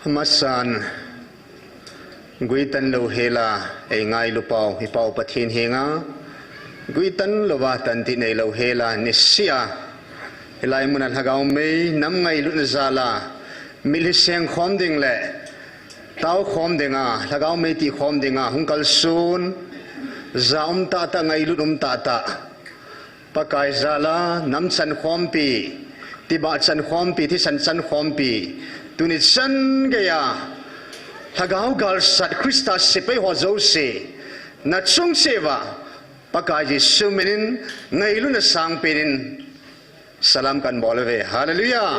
Masan Guitan lo hela ay ngay lupaw hipaw pathin hinga Guitan lo watan tinay lo hela ni siya hilay mo na hagaw may nam ngay lunazala miliseng khom ding le tao khom dinga hagaw may ti khom dinga hungkal sun zaum tata ngay lunum tata pakay zala nam san khom pi tiba san khom pi ti san khom pi tunit san gaya hagaw gal sat Krista sipay ho se na chung seva pakaji suminin ngailu na sang pinin salam kan bolave hallelujah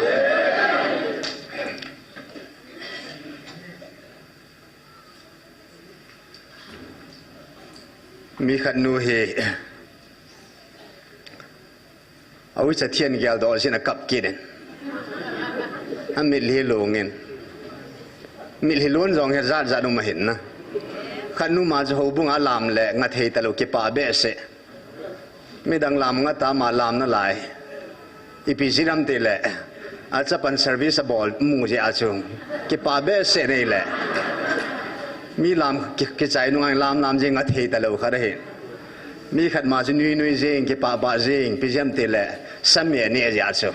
mi khat nu he awi cha thian gyal do sina kap kiden amil hi longin mil hi lon jong he zat zat ma hin na khanu ma jo bung alam le nga thei talo ke pa be se mi dang lam nga ta ma lam na lai ipiziram te le acha pan service bol mu je achung ke pa be se nei le mi lam ke chai nu ngai lam je nga thei talo kha re mi khat ma ju nui jeng ke pa ba jeng pizam te le samye ne ja chu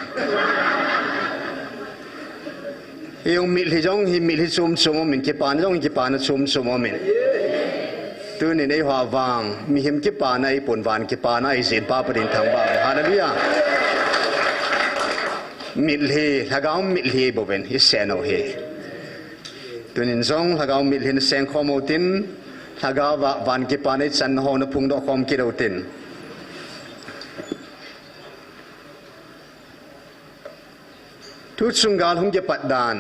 yung mil hi jong hi mil hi chum min ke pan jong ke pan chum min tu ni nei hwa wang mi him ke pa nai pon wan ke pa nai zin pa padin thang ba hallelujah mil hi hagaw mil hi boben hi seno hi tu nin jong hagaw mil hin seng khomotin hagaw wan ke pa nai chan ho na phung do khom ki do tin tu chungal hung ke patdan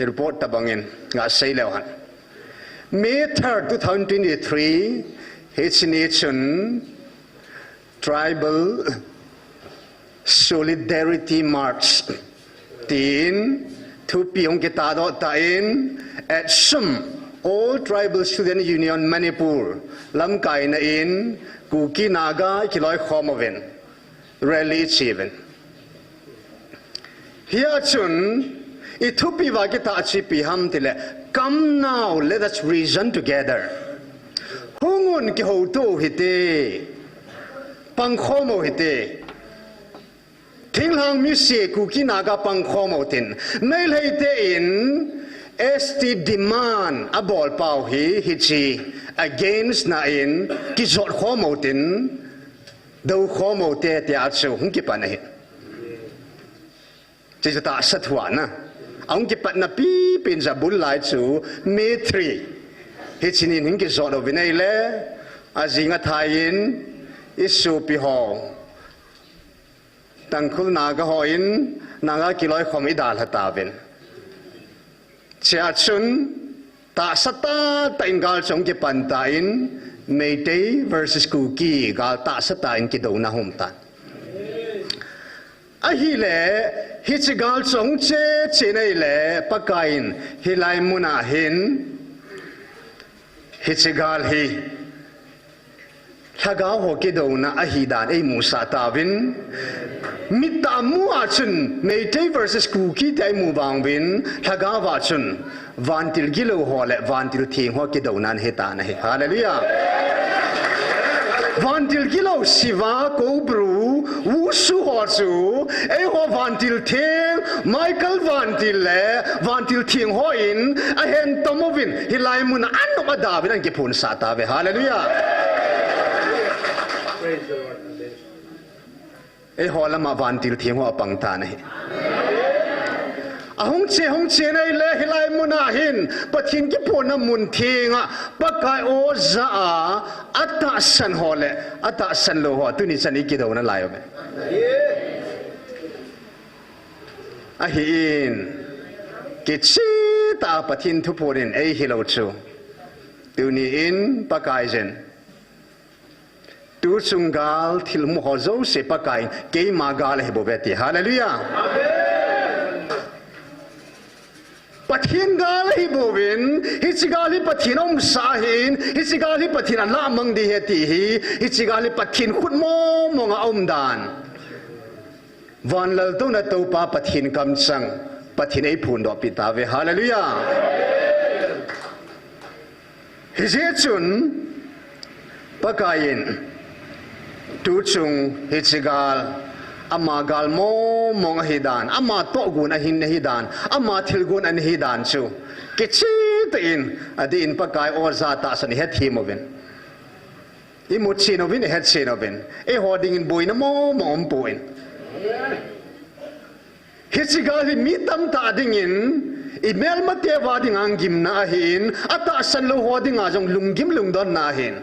report tabangin nga sei lewan May 3rd 2023 H-Nation Tribal Solidarity March tin thu piong ke ta do ta in at Sum All Tribal Student Union Manipur lam kai na in Kuki Naga kiloi khomovin rally achievement here chun itupi wa kita achi piham tile come now let us reason together hungun ki ho to hite pangkhomo hite thinglang mi se ku ki naga pangkhomo tin mail hite in ST demand abol pau hi hichi against na in ki zot khomo tin do khomo te achu hung ki pa na hi chỉ cho ta sát hoàn na, ông cái bạn na pi pin ra bún lại chú May 3, hết xin hình cái giọt ở bên này lẽ, à gì ngắt thái in, isu pi ho, tăng khul naga ho in, naga kiloi khom idal hata bên, chia chun ta sát ta in gal trong cái bàn ta in, Mayday versus Kuki gal ta sát ta in cái đầu na hom ta. Ahi le hichigal chong che nei le pakain hilai muna hin hichigal hi thagaw ho ke do na ahi dan ei musa tawin mita mu achun Mayday versus Kuki dai mu wangwin thagaw wa chun vantil gilo ho le vantil thing ho ke do nan heta na hi hallelujah vantil gilo siva kobru wusu hochu ei ho vantil thing Michael vantil le vantil thing ho in a hen tomovin hilai mun anu adavin an ke phun sata ve hallelujah praise the lord ei ho lama vantil thing ho apangta nahi ahong che nei le hilai muna hin pathin ki pona mun thinga pakai o za ata san hole ata san lo ho tuni chani ki do na layo me ahin ki chi ta pathin thu porin ei hilo chu tuni in pakai jen tu sungal thil mu ho zo se pakai ke magal he bobeti hallelujah amen pathin gal hi bovin hichigali pathinom sahin hichigali pathina lamang di heti hi hichigali pathin khutmo monga omdan van lal to na to pa pathin kam sang pathin ei phun do pita ve hallelujah hi je chun pakain tu chung hi chigal ama gal mo mong hidan ama to gun a hin hidan ama thil gun an hidan chu kichi te in adin pakai orza ta san het hi movin I mutsin ovin het sin ovin e holding in boy na mo om poin hisigal hi mitam ta dingin email mate wading angim na hin ata san lo holding a jong lungim lungdon na hin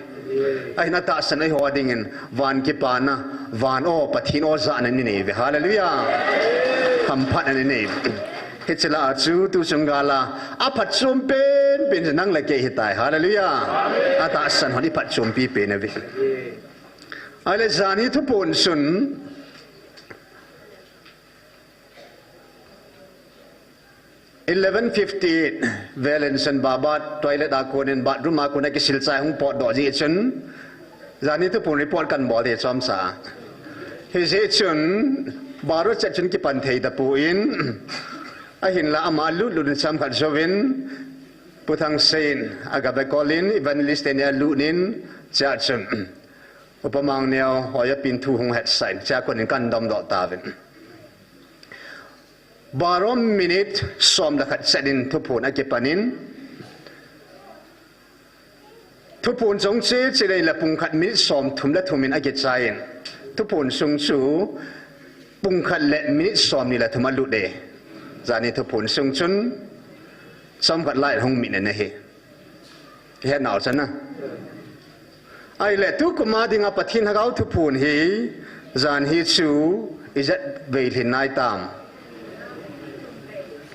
ai na ta san ai holding in van ki pana van o pathin o za na ni ne hallelujah ham phat na ne hichla chu tu sungala aphat chum pen nang la ke hitai hallelujah ata san honi phat chum pi pe na vi ai le zani thu pon sun $11.50 Valence and Baba toilet akon in bathroom akon na kisilsa hung pot do ji chun zani tu pun report kan bol de chom sa he je chun baro chat chun ki pan thei da pu in a hin la ama lu lu sam khat jovin puthang sein aga ba kolin evangelist ne lu nin cha chun upamang neo hoya pin thu hung het sai cha kon kan dom do ta vin Barom minute som lakat sedin tupun akipanin tupun jong che chilei la pungkhat minute som thumla thumin akichain tupun sungchu pungkhat le minute som ni la thumalu de zani tupun sungchun som khat lai hong min ne he he naw chana ai le tu kuma dinga pathin hagau tupun hi zan hi chu izat veilhin nai tam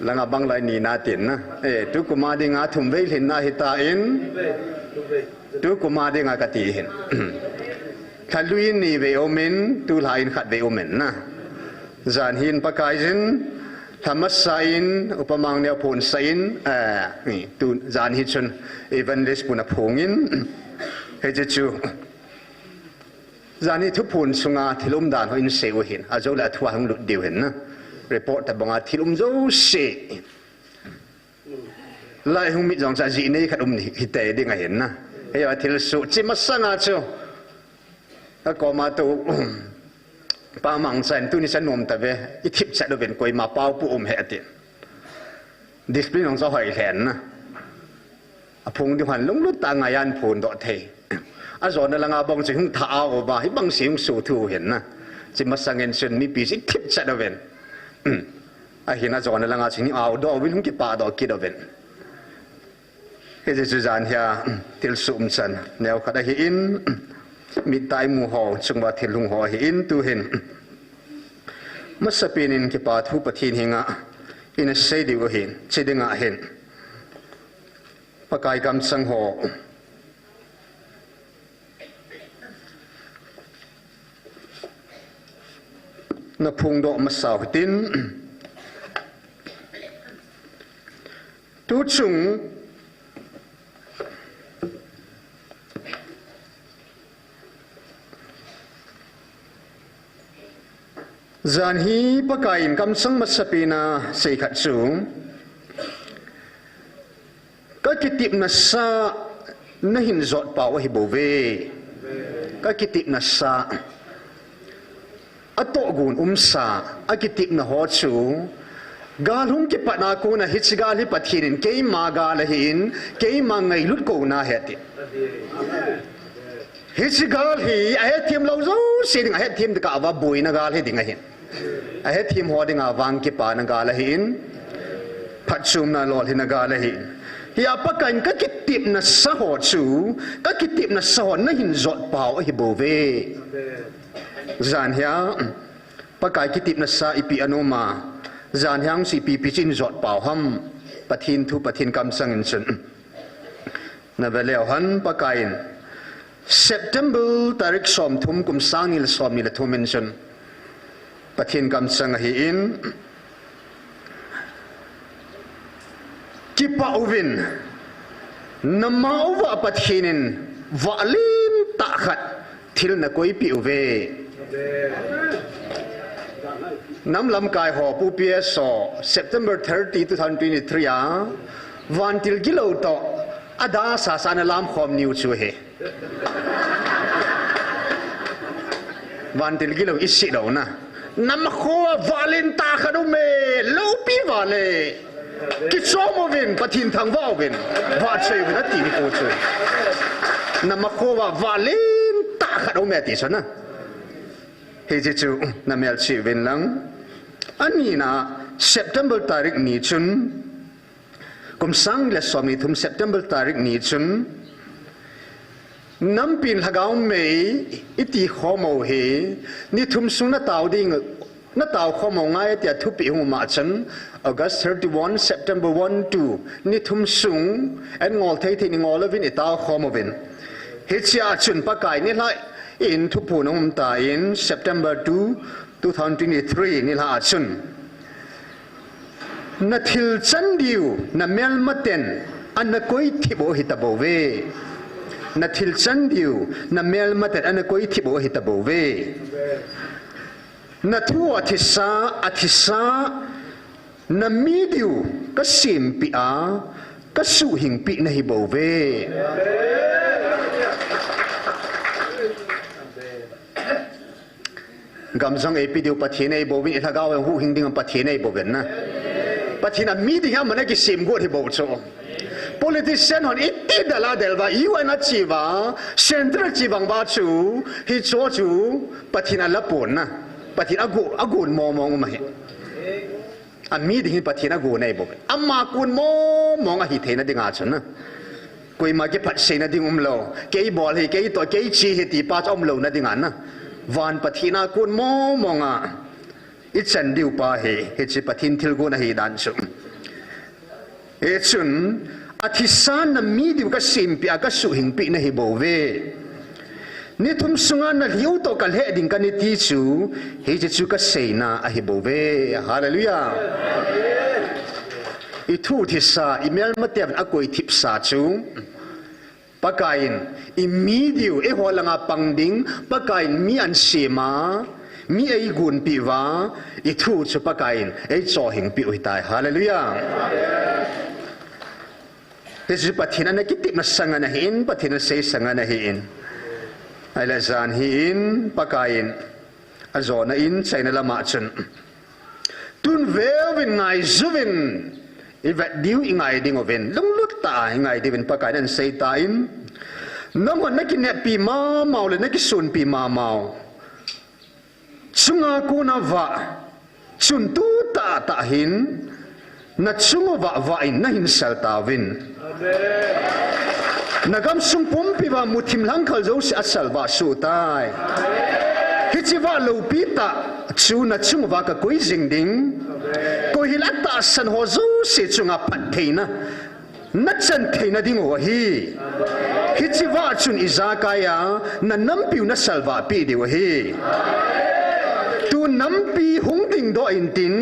langa bang lai ni na tin na tu kuma dinga thum veil hin na hita in tu kuma dinga ka ti hin khaluin ni ve omen tu lain khat ve omen na zan hin pakai jin thamasain upamang ne phun sain ni tu zan hi chun evangelist puna phongin he je chu zani thu phun sunga thilum dan ho in seu hin azola thua hang lu diu hin na report ta banga thilum zo se lai hung mi jong sa ji nei khatum ni hite ding a hen na e ya thil su chi masanga chu a ko ma tu pa mang san tu ni san nom ta ve I thip cha do ben koi ma pau pu he atin discipline ong zo hoi hen na a phung di han lung lut ta ngayan phun do the a zo na langa bong chi hung tha o ba hi bang sim su thu hen na chi masangen sun mi pi si thip cha do ben a hina zona langa chini aw do wil hum ki pa do ki do ben he je zan hia til sum chan neo khada hi in mi tai mu ho chungwa thilung ho hi in tu hin masapin in ki pa thu pathin hinga in a sei di go hin chidinga hin pakai kam sang ho na phung do masau tin tu chung zan hi pakain kam sang masapina sei khat chung ka kitip na sa na hin zot paw hi bove ka kitip na sa ato gun umsa akitip na ho chu galhum ki patna ko na hichgal hi pathirin ke ma galahin ke ma ngai lut ko na heti hichgal hi a hetim lo zo sing a hetim ka wa boi na gal he dinga hin a hetim ho dinga wang ki pa na galahin phachum na lol hin na galahin hi apakan ka kitip na sa ho chu ka kitip na sa ho na hin zot pau hi bove zan hia pakai kitip na sa ipi anoma zan hyang si pi pichin zot pau ham pathin thu pathin kam sang in chen na veleo han pakain September tarik som thum kum sangil som ni la thumin chen pathin kam sang hi in kipa uvin namau wa pathinin valim takhat thil na koi pi uve Nam lam kai ho pu pia so September 30, 2023 van til gilo to ada sa sana lam khom niu chu he van til gilo isi do na nam kho valen ta khadu me lo pi vale ki chomo vin pathin thang wa vin va chei na ti ko chu nam kho wa valen ta khadu me ti sana he ji chu na mel chi vin lang ani na September tarik ni chun kum sang le somi thum September tarik ni chun nam pin lagaw me iti khomo he ni thum sung na taw ding na taw khomo ngai tia thu pi hu ma chan August 31 September 1 2 ni thum sung en ngol thei thi ni ngol vin itaw khomo vin he chia chun pa kai ni lai in thu pu nong ta in September 2 2023 ni la chun na thil chan diu na mel maten an na koi thibo hitabo ve na thil chan diu na mel maten an na koi thibo hitabo ve na thu athisa na mi diu ka sim pi a ka su hing pi na hi bo ve gamjang e pidiu pathine bo win thagaw hu hingding pathine bo ben na pathina meeting ha mana ki sim go hi bo cho politician on itti dala delwa iwana chiwa central chiwang ba chu hi cho chu pathina lapon na pathina agun momong ma hi a meeting hi pathina go nei bo amma kun momong a hi theina dinga chun na koi ma ke phat se na ding lo ke bol hi ke to ke chi hi ti pa chom lo na dinga na van pathina kun momonga ichan diu pa he chi pathin thil go na hi dan chu e chun athisan na mi diu ka sim pi ka su hing pi na hi bo ve ni thum sunga na liu to kal he ding ka ni ti chu he chu ka seina a hi bo ve hallelujah i thu thisa email matem a koi thip sa chu pakain imidiu e holanga pangding pakain mi an sema mi ei gun piwa i thu chu pakain ei cho hing pi uitai hallelujah this pathina na kitip na sanga na hin pathina sei sanga na hin ala zan hin pakain azona in chaina lama chun tun vewin ngai zuvin ivat diu ingai ding oven lunglut ta ingai divin pakain an sei ta in namon na kinep pi ma mau le na kisun pi ma mau chunga ku na va chun tu ta ta hin na chunga va in na hin sal ta vin nagam sung pum pi wa muthim lang khal zo si asal wa su tai hichi wa lo pi ta chu na chunga wa ka koi jing ding ko hilata san ho zo si chunga phat theina na chan theina ding o hi hichi wa chun izakaya na nampiu na salwa pi di wa hi tu nampi hung ding do in tin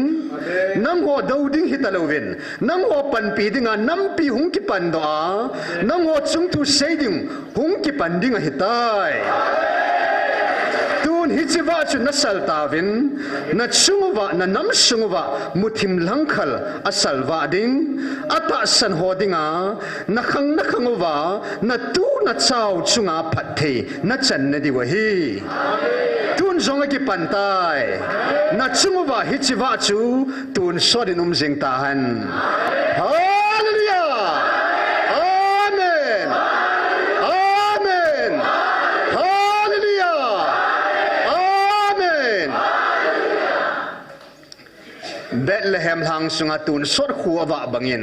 nang ho do ding hitalovin nang ho pan pi dinga nampi hung ki pan do a nang ho chung tu sei ding hung ki pan ding a hitai tun hichiwa chu na saltavin na chungwa na nam sungwa muthim langkhal asalwa ding ata san hodinga na khangwa na tu na chau chunga phathe na chan na di wa hi tun zonga ki pantai na chungwa hichiwa chu tun sodin jing tahan hallelujah amen amen hallelujah amen Bethlehem hang sunga tun sor khuwa wa bangin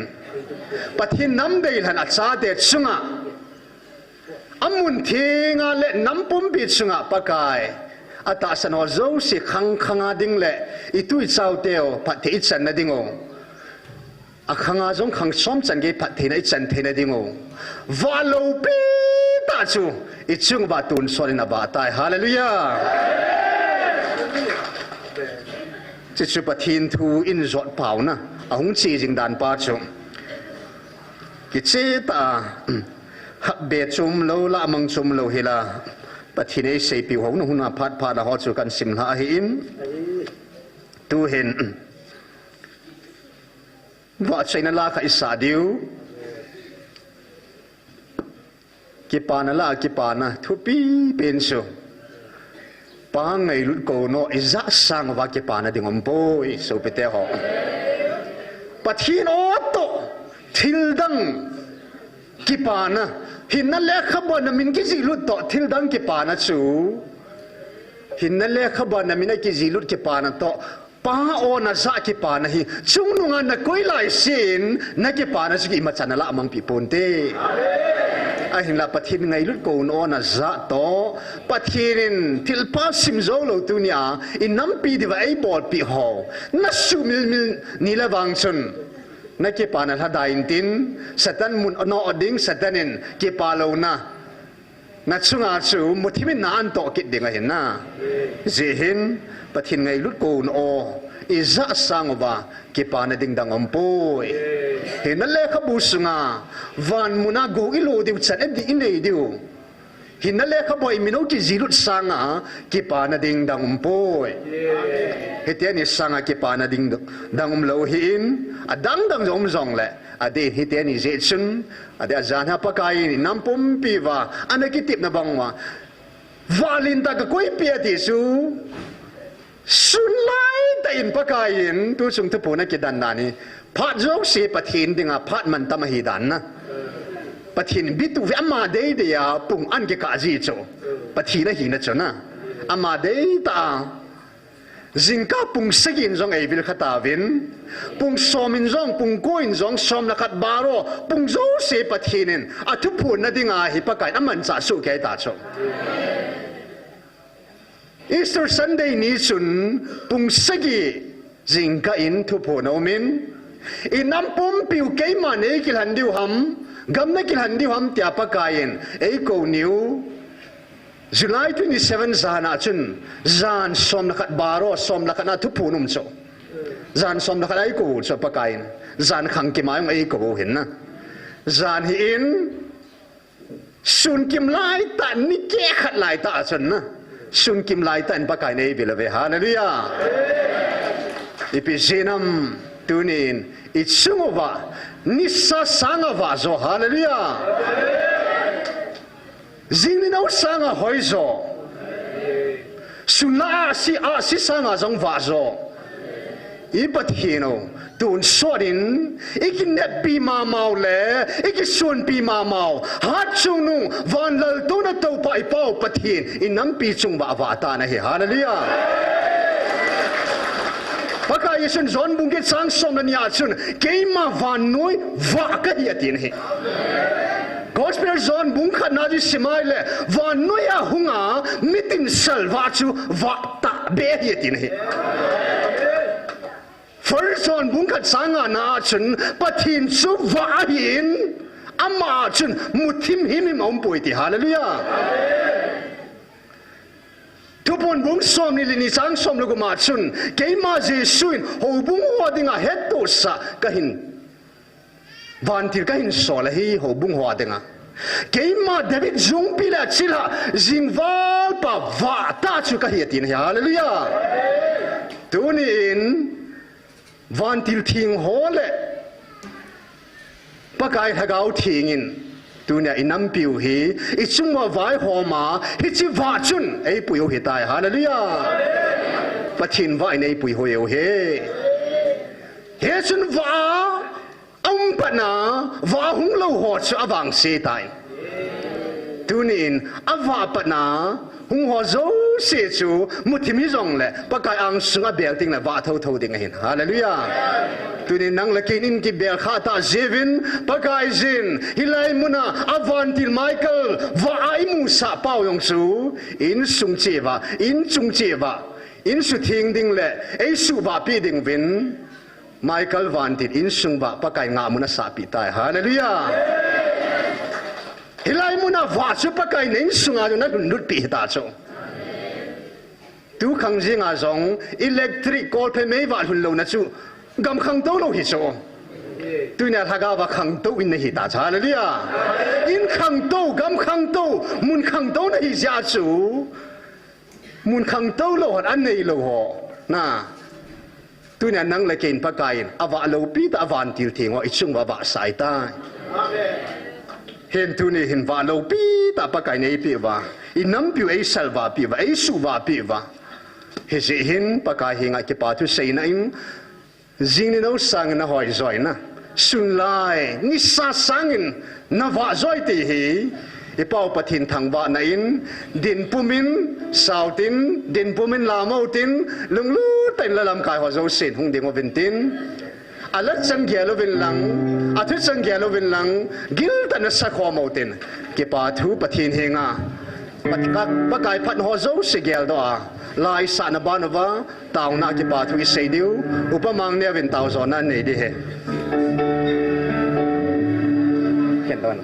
pathin nam dei han acha de sunga amun thinga le nampum bi sunga pakai ata sano zo si khanga ding le itui chau teo pathi chan na dingo a khanga jong khang som chan ge pathi na chan the na dingo valo pi ta chu I chung ba tun sorina ba tai hallelujah chi chu pathin thu in zot pau na ahung chi jing dan pa chu ki che ta be chum lo la mang chum lo hila pathin ei sei pi ho na huna phat pha da ho chu kan sim la hi in tu hin vợ chồng la khai sa điu kipana la kipana thu pi pen so pa ngai lut ko no iza sang wa kipana ding om poi so pete ho pathin o to thil dang kipana hinna le khabon min ki ji lut to thil dang kipana chu hinna le khabon min ki ji lut kipana to pa o na za kipana hi chung nunga na koi lai sin na kipana chi ma chana la amang pi ponte a hin la pathin ngai lut ko no na za to pathin til pa sim zo lo tu nia in nam pi di vai bol pi ho na su mil ni la wang chun na ke pa na la dain tin satan mun no oding satanin ke pa lo na chunga chu muthimin na an to ki dinga hin na je hin pathin ngai lut ko no iza sangwa ke pa na ding dang ompoi hin le khabu sunga van muna go ilo diu chan di inei diu hin le khaboi mino ki zilut sanga ke pa na ding dang ompoi hetiani sanga ke pa na ding dang lo hin adang dang zom zong le ade hetiani je chun ade azan ha pakai nampum piwa anaki tip na bangwa valinta ka koi pia ti su sun lai ta in pakain tu sung tu puna ki dan nani phat jok se pathin dinga phat man tam hi dan na pathin bitu ve ama dei de ya pung an ke ka ji cho pathina hi na chona ama dei ta zingka pung sagin zong ei vil khata vin pung somin zong pung koin zong som la khat baro pung zo se pathinin athu phun na dinga hi pakai aman cha su ke ta cho Easter Sunday ni chun pung sagi zingka in thu pho no min inam pum piu ke ma ne kil han diu ham gam na kil han diu ham tia pa kain ei ko new July 27 zana chun zan som na khat baro som na kana thu phu num cho zan som na khat ai ko cho pa kain zan khang ki mai ei ko hin na zan hi in sun kim lai ta ni ke khat lai ta chun na sun kim lai tan pakai nei bilave hallelujah ipisinam tunin itsungova nissa sangava zo hallelujah zinginau sanga hoizo sunla si sanga zong va zo ipathino tun sorin ikin net pi ma mau le ikin sun pi ma mau hat chung nu van lal to na to pai pau pathin inam pi chung ba wa ta na he hallelujah pakai yesun zon bungkit sang som na nia chun keima van noi wa ka yatin he gospel zone bungkhat na ji simai le van noya hunga mitin salwa chu wa ta be yatin he First one bungkat sanga na chun pathin su vahin ama chun muthim himim ompoi ti hallelujah tupon bung som ni lini sang som lugu ma chun keima je suin ho bung hodinga hetto sa kahin vantir kahin sola hi ho bung hodinga keima David jung pila chila jingwal pa va ta chu kahiatin hallelujah tunin van til thing hole pakai hagau thingin tunia inam piu hi ichungwa vai homa hi chi wa chun ei puyo hi tai hallelujah pathin vai nei pui hoyo he he chun wa ampana wa hung lo ho chu awang se tai tunin awa pana hung ho zo se chu muthimi zong le pakai ang sunga bel ting la wa tho tho ding hin hallelujah tunin nang lakin in ki bel khata jevin pakai jin hilai muna avantil michael wa ai musa pau yong su in sung chewa in chung chewa in su thing ding le ei su ba pi ding win michael vantil in sung ba pakai nga muna sa pi tai hallelujah hilai muna wa chu pakai nen sunga na lut pi ta cho tu khang jinga zong electric call pe me wa hun lo na chu gam khang to lo hi cho tu na thaga wa khang to in hi ta cha le ya in khang to gam khang to mun khang to na hi ja chu mun khang to lo an nei lo ho na tu nya nang lekin pakain awa lo pi ta awan til thingo ichung wa ba sai ta hen tu ni hin wa lo pi ta pakai nei pi wa inam pi ei salwa pi wa ei su wa pi wa he se hin pakai hinga ke pa tu sei na in jing ni no sang na hoi zoi na sun lai ni sa sangin na wa zoi ti hi ipau pathin thangwa na in din pumin sautin din pumin lamautin lunglu ten lalam kai ho zo sin hung ding oventin alat sangyalo vin lang athu sangyalo vin lang gil tan sa kho mautin ke pa thu pathin henga patkak pakai phat ho zo sigel do a lai sa na banova taw na ke pa thu sei diu upamang ne vin taw zo na nei di he ken don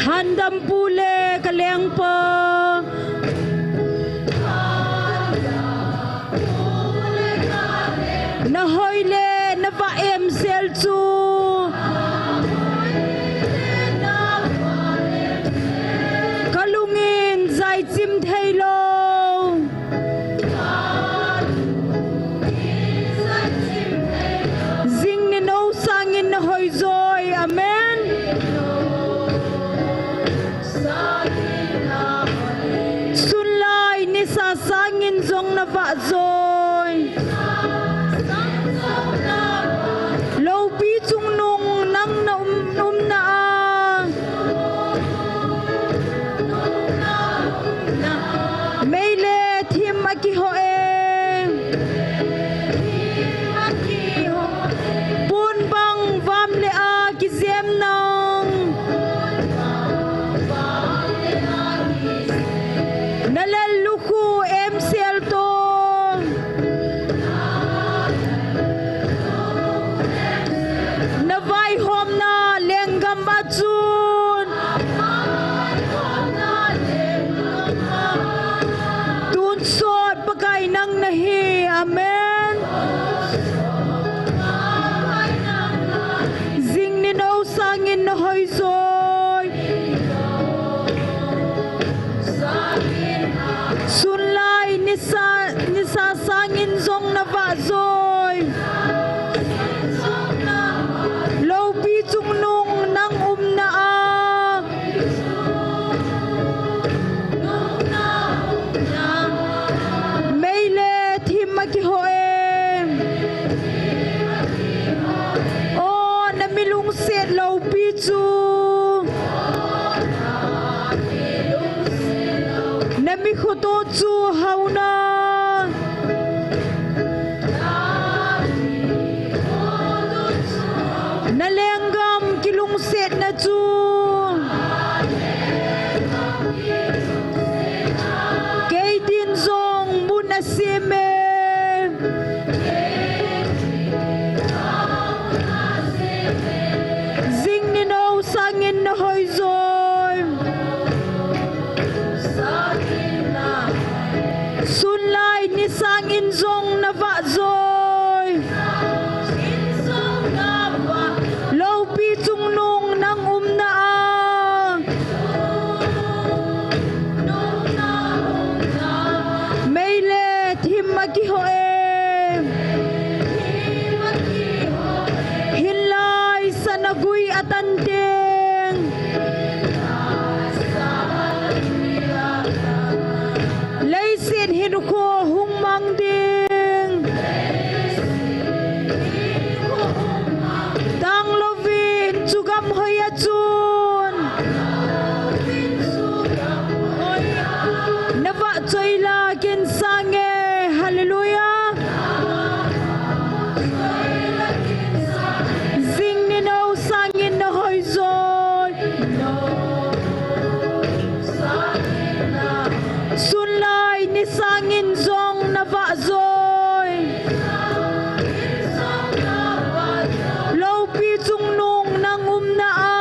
handam pule kaleng po na hoile na pa em sel chu kalungin zai chim thailo zing ni no sangin na hoi zoi amen sunlai ni sa sangin zong na va zoi lo pi chung nung nang na na meile thim aki ho e pun bang vam le a ki zem nang nalal luku em sel to na vai hom na lengam bachun tun sot pakai nang nahi amen zing ni no sangin na hoi zoi sunlai nisa sangin zong na va zoi lo pi chung nung nang na a meile thim ki ho em o na milung set lo pi chu na mi khoto chu hauna na lengam kilung set na chu kay din zong muna sime zing ni no sangin na hoi zoi sunlai ni sangin zong na va zoi lo pi chung nung nang na a meile thim ki ho em hilai sanagui atanteng leisin hinuko hung mang ding tang lovin chugam hoya chun nava choila kin sange hallelujah zing ni no sangin na hoi zoi sunlai ni sangin zong na va zoi lo pi chung nung nang na a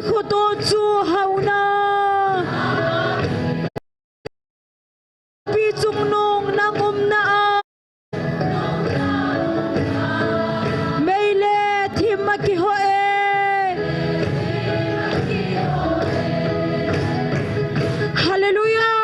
khoto chu hauna pi chung nong nang na meile thima ki ho e hallelujah.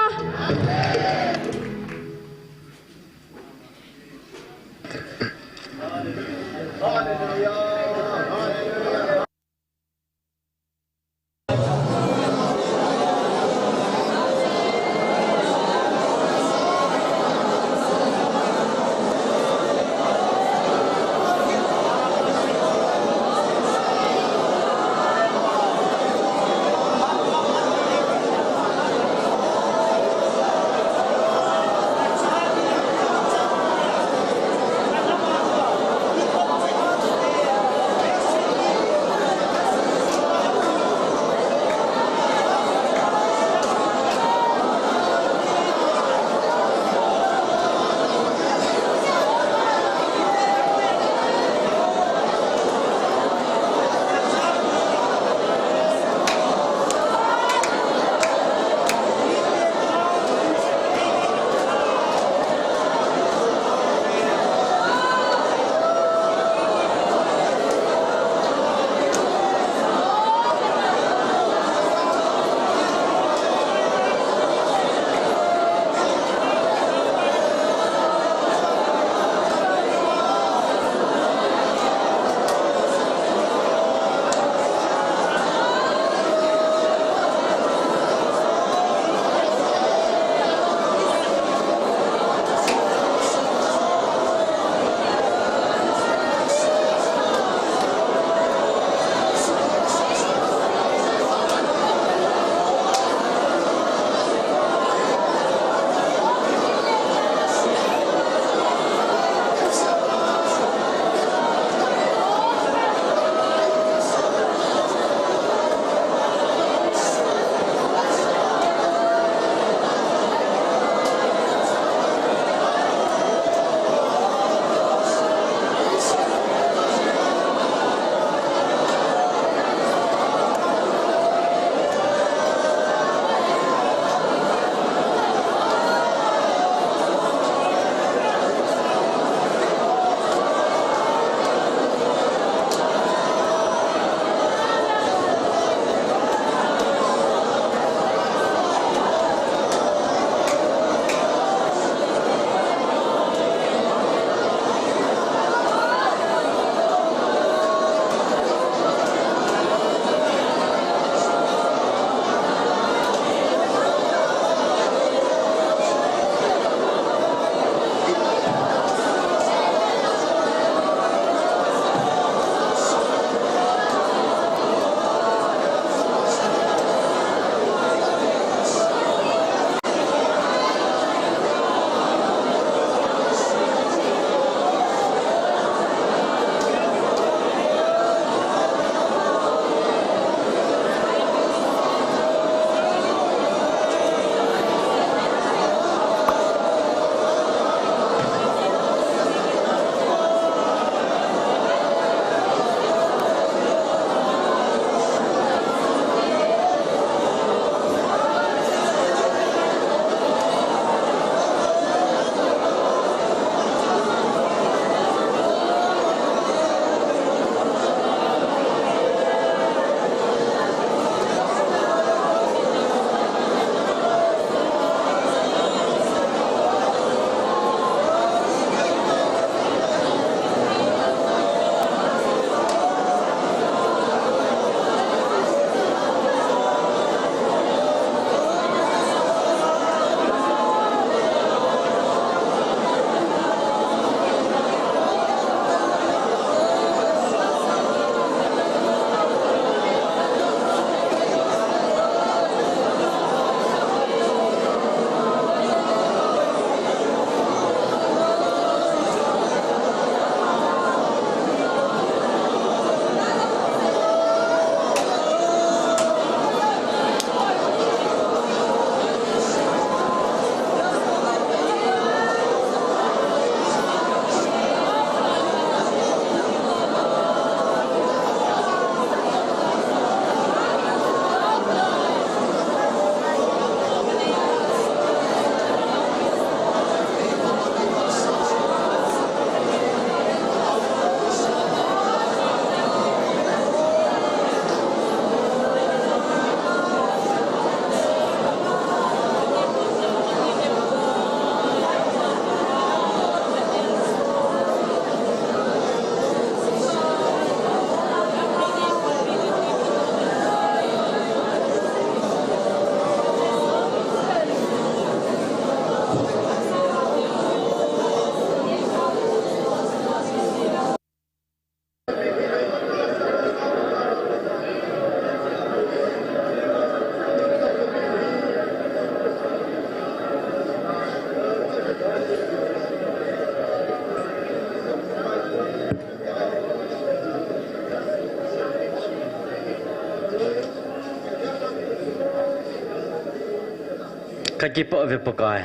kakipa ve pakai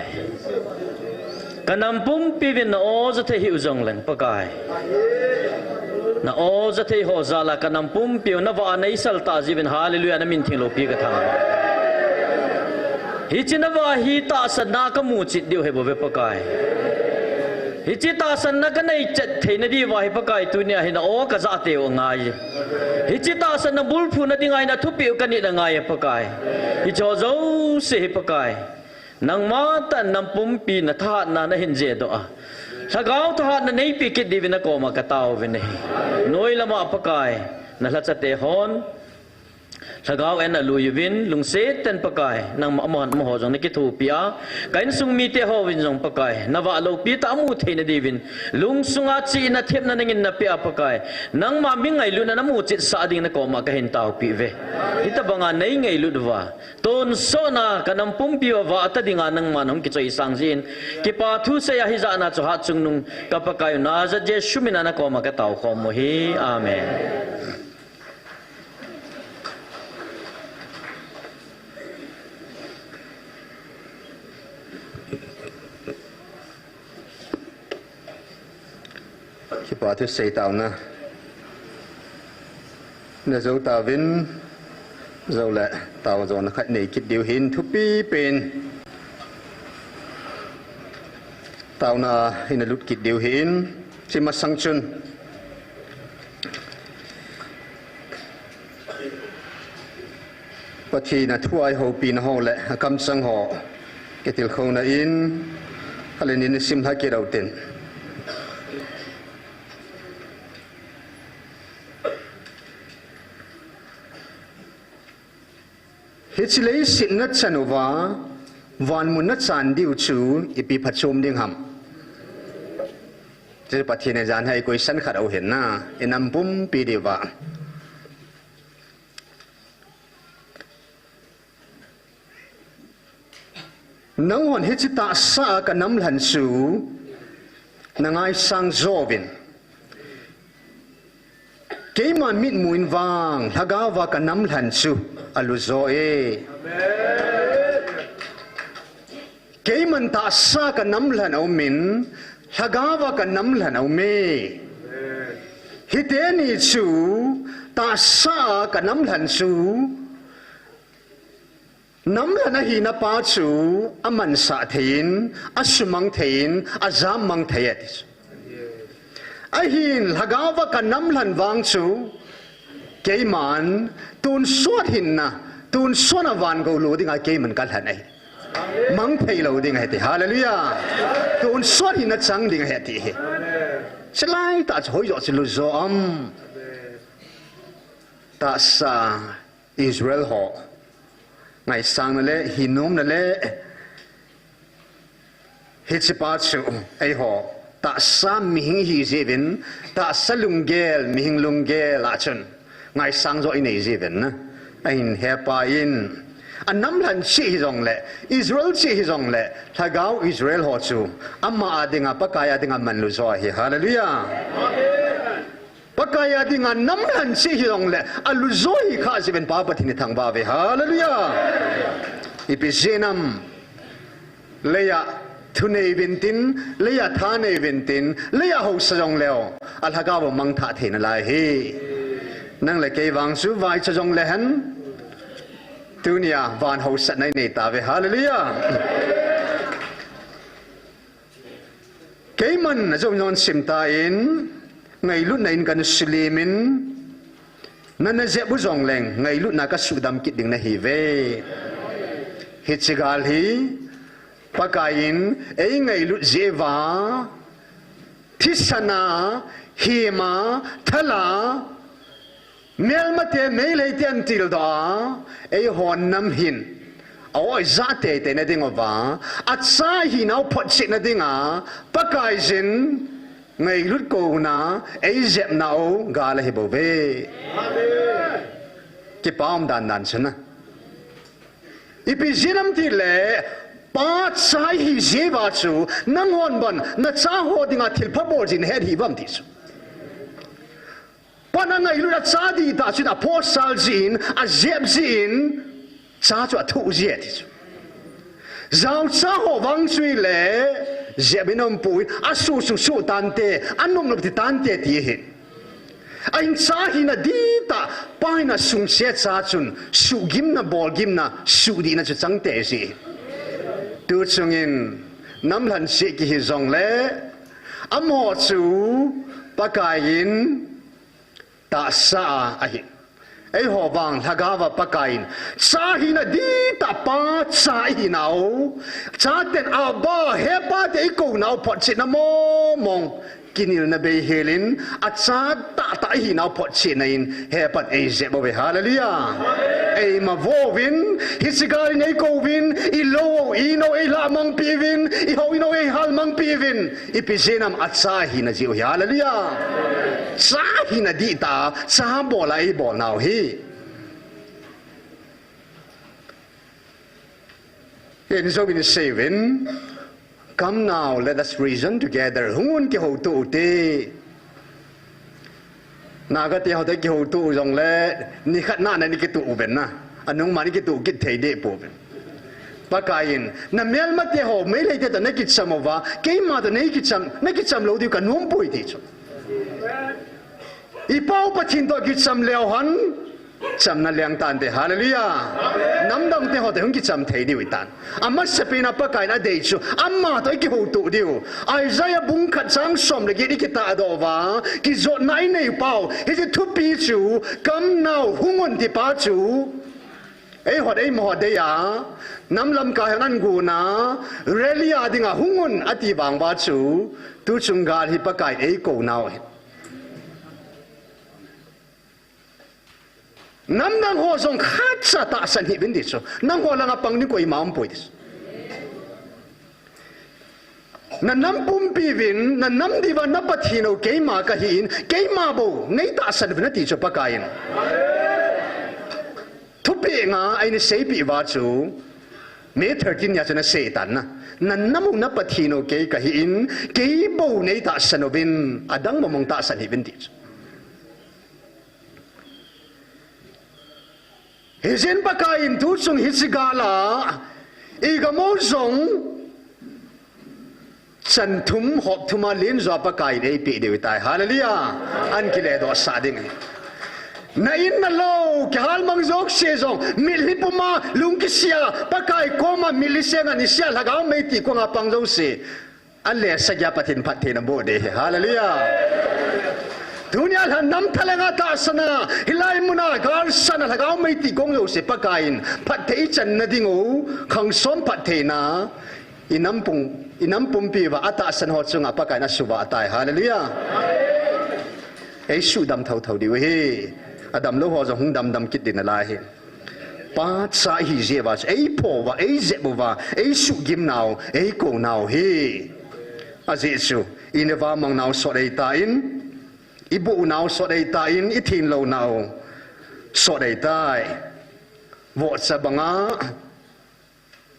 kanam pum pivin na o za the hiu zong leng pakai na o za the ho zala kanam pum piu na wa nei sal ta jibin hallelujah na min thilo pi ka thang hi chinawa hi ta sana ka mu chit diu he bo ve pakai hi chi ta sana ka nei chat theina di wa hi pakai tu nia hi na o ka za te o ngai hi chi ta sana bul phu na dingai na thu piu ka ni na ngai pakai hi cho zo se hi pakai nang ma ta nam pum pi na tha na na hin je do a sagau tha na nei pi kit di vina ko ma ka tau ve nei noi lama pakai na la chate hon sagau en lu yuvin lung se ten pakai nang ma mo ho jong ni ki thu pia kain sung mi te ho win jong pakai na wa lo pi ta mu the na di vin lung sunga chi na thep na ngin na pia pakai nang ma mi ngai lu na mu chi sa ding na ko ma ka hin tau pi ve ita banga nei ngai lu wa ton so na kanam pum pi wa ta dinga nang ma nong ki choi sang jin ki pa thu se ya hi za na cho ha chung nung ka pakai na za je shumina na ko ma ka tau khom mo hi amen khi bỏ thứ xây tàu na dấu tàu vin dấu lệ tàu rồi nó khách này kịp điều hin thu pi bên tàu na hình là lúc kịp điều hin chỉ mà sang chân bất kỳ là thu ai hậu pin hậu lệ cầm sang họ cái tiểu khâu na in hay là in sim hai cái đầu tiên hết lấy xin nát chăn ova van muốn nát chăn điều chú ipi phát chôm điên hầm chỉ bắt thiên này gian hay coi sẵn khát au hiền na enam bum pi đi vào nang hon hết ta sa cả nắm lần chú nang ai sang zovin cái mà mít muin vàng haga và cả nắm lần chú aluzoe cái mình ta sa cả nắm lần ao min haga và cả nắm lần ao mê hít ni chú ta sa cả nắm lần chú nắm lần hi na pa chú aman sa thein asumang thein azam mang thayat ahin haga và cả nắm lần vàng chú cái man tuôn suốt hin na tuôn suốt na van go lo ding a cái man kal han ai mang thei lo ding hai ti hallelujah tuôn suốt hin na chang ding hai ti selai ta choi yo chilu zo am ta sa Israel ho ngai sang na le hinom na le hitchipa chu ai ho ta sa mi hing hi jevin ta salungel mi hing lungel a chun ngai sang zo in jevin na ain hepa in anam lan chi jong le Israel chi jong le thagau Israel ho chu amma adinga pakaya dinga manlu zo hi hallelujah pakaya dinga nam lan chi jong le alu zo hi kha jiben pa pathini thang ba ve hallelujah ipisenam leya thune vintin leya thane vintin leya ho sajong leo alhagaw mang tha thena lai hi nang le ke wang su vai chajong le han tunia van ho sat nai nei ta ve hallelujah ke man na jom non sim ta in ngai lut na in kan slimin nan na je bu jong leng ngai lut na ka sudam kit ding na hi ve hi chigal hi pakain ei ngai lut jewa thisana hima thala melmate meilei tian til da ei hon nam hin oi zate te na ding ova atsa hi nau phot sit na dinga pakai jin ngai lut ko na ei zep nau ga la hi bo ve amen ki paum dan dan chana ipi jinam ti le pa chai hi jewa chu nangon ban na cha ho dinga thil pha bol jin head hi bam ti chu pana ngai lu cha di ta chu da posal jin a zep jin cha chu a thu je ti chu Giao cha ho vang suy lệ dẹp bên ông bụi su tan tê anh ông thì tan tê thì hết anh cha hi na đi ta pai na sung xe cha chun su gim na bol gim na su đi na cho chẳng tê gì tu chung in năm lần sẽ ki hi zong lệ ho chu pakain ta sa ahi ai ho wang thagawa pakain cha hi na di ta pa cha hi nau cha ten aba he pa te ko nau phot chi na mo mong kinil na be helin a cha ta hi nau phot chi na in he pat ei je bo be hallelujah ei ma vo win hi sigal nei ko win I lo I no ei la mang pi win I ho I no ei hal mang pi win I pi zenam a cha hi na ji hallelujah cha hi na di ta cha bo lai bo nau hi in so in 7 come now let us reason together hungun ki ho tu te naga te ho te ki ho tu jong le ni khat na na ni ki tu ben na anung ma ni ki tu ki thei de po ben pakain na mel ma te ho me le te ta na ki chamova ke ma to nei ki cham lo di ka nom pui ti chu I pau pathin to ki cham leo han cham na liang tan te hallelujah nam dang te ho te hung ki cham thei di wi tan amma sepina pakai na dei chu amma to ki ho tu diu Isaiah bung khat sang som le ki ta do wa ki zo nai nei pau he ji thu pi chu kam now hungon ti pa chu ei hot ei mo de ya nam lam ka hanan gu na relia dinga hungon ati bang ba chu tu chung ga hi pakai ei ko now nam nang ho song khat sa ta san hi bin di so nang ho langa pang ni ko I maam poi dis na nam pum pi vin na nam di wa na pathino ke ma ka hin ke ma bo nei ta san bin ti so pakain thu pe nga ai ni sei pi wa chu me 13 ya chana se tan na namu na pathino ke ka hin ke bo nei ta san bin adang mo mong ta san hi bin ti Hizin pakain tu sung hisigala igamo zong chanthum hop thuma lin zo pakain ei pi de tai hallelujah an kile do sa ding na in na lo kal mang zok se zong milipuma lungkisia pakai koma milisenga ni sia lagaw mai ti ko nga pang zo se alle sagya pathin phathena bo de hallelujah dunia han nam thalenga ta sana hilai muna gar sana lagaw mai ti gong lo se pakain phathei chan na dingo khang som phathena inam pum pi wa ata san ho chunga pakai na suwa tai hallelujah ei su dam thau thau di we he adam lo ho zo hung dam kit din la he pa sa hi je wa ei po wa ei je bo wa ei su gim now ei ko now he azi su ineva mang now so dei ta in ibu now so dei ta in ithin lo now so dei tai wo sa banga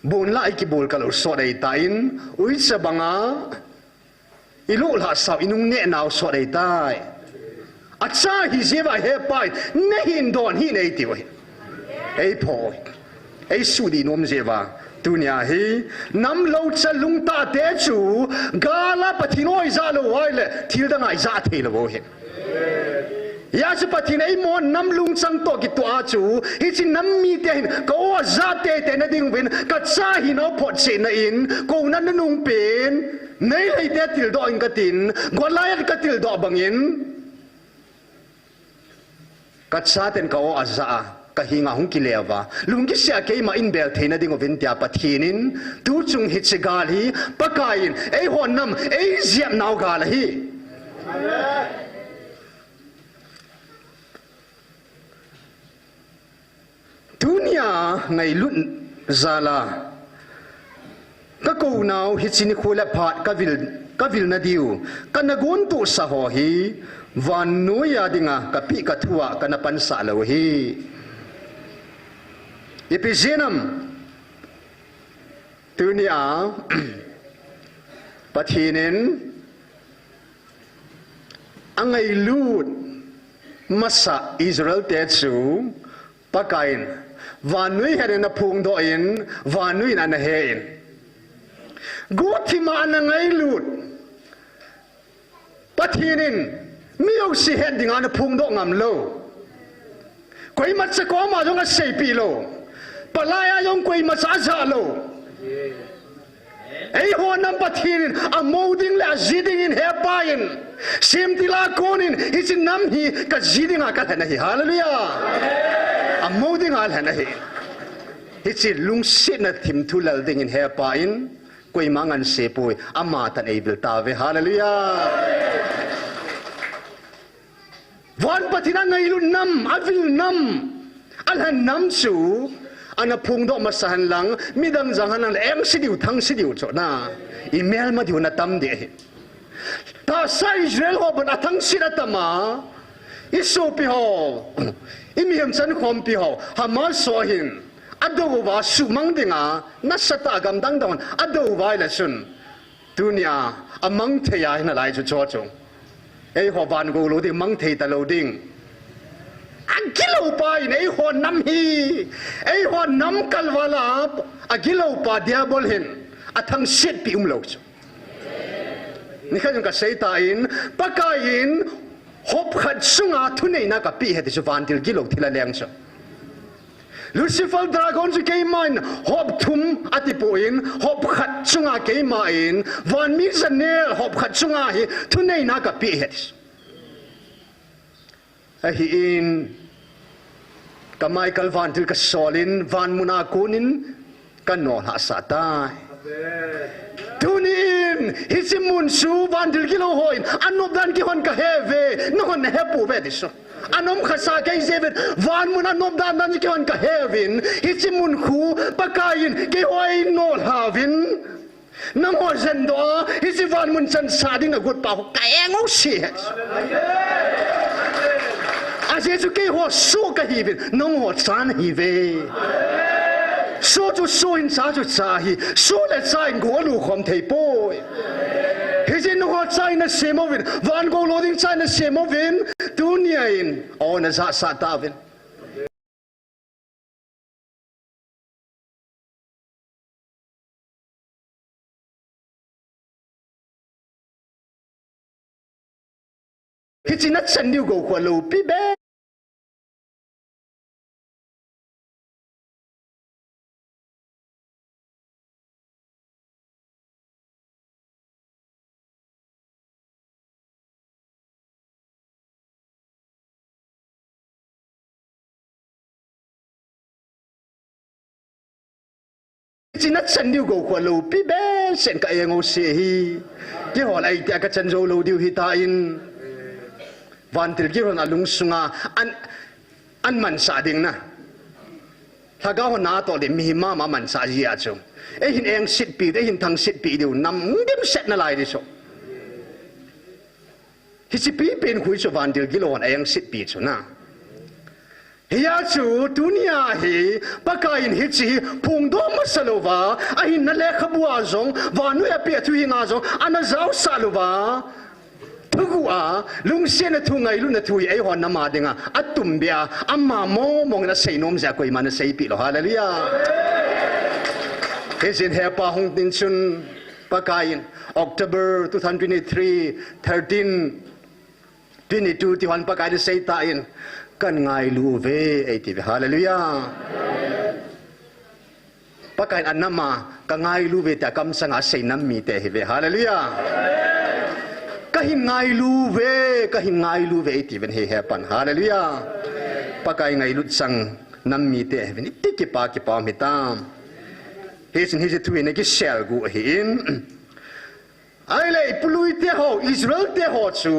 bun lai ki bul ka lo so dei ta in ui sa banga ilu la sa inung ne now so dei tai acha hi jewa he pai ne hin don hi nei ti we ei po ei su di nom jewa dunia hi nam lo cha lung ta te chu gala pathinoi za lo wai le thil da ngai za the lo he ya chu pathinai mo nam lung chang to ki to a chu hi chi nam mi te hin ko za te na ding win ka cha hi no phot che na in ko na nung pen nei lai te til do in ka tin go lai ka til do bangin ka cha ten ka o aza ka hinga hung ki lewa lung ki sia ke ma in bel theina ding ovin tia pathinin tu chung hi chigal hi pakain ei hon nam ei ziam naw gal hi dunia ngai lun zala ka ko naw hi chini khula phat ka vil na diu kan gon tu sa ho hi van nuya dinga ka pi ka thua kana pan sa lo hi ipizinam dunia pathinin angai lut masa Israel te chu pakain vanui heren na phung do in vanui na he in guthima anangai lut pathinin miok si heading ana phungdo ngam lo koi mat sa ko ma jong a sei pi lo palaya yong koi ma sa za lo ei ho nam pathin a moding la ziding in he pain sim tila konin isin nam hi ka ziding a ka thana hi hallelujah a moding al hana hi ichi lung sit na thim thu lal ding in he pain koi mangan se poi ama tan ei bil ta ve hallelujah wan pathina ngai lu nam avil nam al han nam chu ana phungdo masahan lang midang jangan ang eng sidiu thang sidiu chona email ma diu na tam de ta sa Israel ho ban athang siratama isu pi ho imiam chan khom pi ho hamas so hin ado wa sumang dinga nasata gam dang dang ado wa la sun dunia amang thaya na lai chu cho chung ei ho ban go lo ding mang thei ta lo ding agilo pa in ei ho nam hi ei ho nam kalwala agilo pa diabol hin athang sit pi lo chu ni kha jong ka sei ta in pakain hop khat sunga thunei na ka pi he ti van til gilo thila leng chu Lucifer dragon su ke man hop thum atipoin hop khat sunga ke ma in van mi zanel hop khat sunga hi thunei na ka pi he hi in kamai kalvan til ka solin van muna kunin kanol ha sata tunin hisimun su van til kilo hoin anop dan ki hon ka heve no hon hepu ve diso anom khasa ke zevet van muna anop dan ki hon ka hevin hisimun khu pakain ke hoi nol havin namo zendo hisivan mun san sading na gut pa ka engo si Ajesu ke ho so ka hivin nong ho san hive so chu so in sa chu sa hi so le sa in go lu khom thei poi hijin ho sa in semovin van go loading sa in semovin dunia in on za sa tavin hijin na san liu go ko lo pi be China chân điêu gầu qua lâu pi bé sen ka yang o se hi ki hol ai ta ka chan zo lo diu hi ta in van til ki ron alung sunga an man sa ding na thaga ho na to de mi ma ma man sa ji a chung e hin eng sit pi de hin thang sit pi diu nam dim set na lai di so hi si pi pen khui so van til ki lo eng sit pi chu na hiya chu dunia hi pakain hi chi phungdo masalova ahin na le khabua zong wanu ya pe thu hi nga zong ana zau salova thugua lungsen na thu ngai lu na thu ai hon na ma dinga atumbia amma mo mong na sei nom ja koi man sei pi lo hallelujah hesin he pa hong tin chun pakain October 2023 13 22 ti han pakain sei ta in kan ngai lu ve ai ti hallelujah pakain anama ka ngai lu ve ta kam sanga sei nam mi te he ve hallelujah ka hin ngai lu ve ti ben he pan hallelujah pakai ngai lu sang nam mi te he ni ti ki pa mi tam hesin he tu ne ki shel gu hin ai le pului te ho Israel te ho chu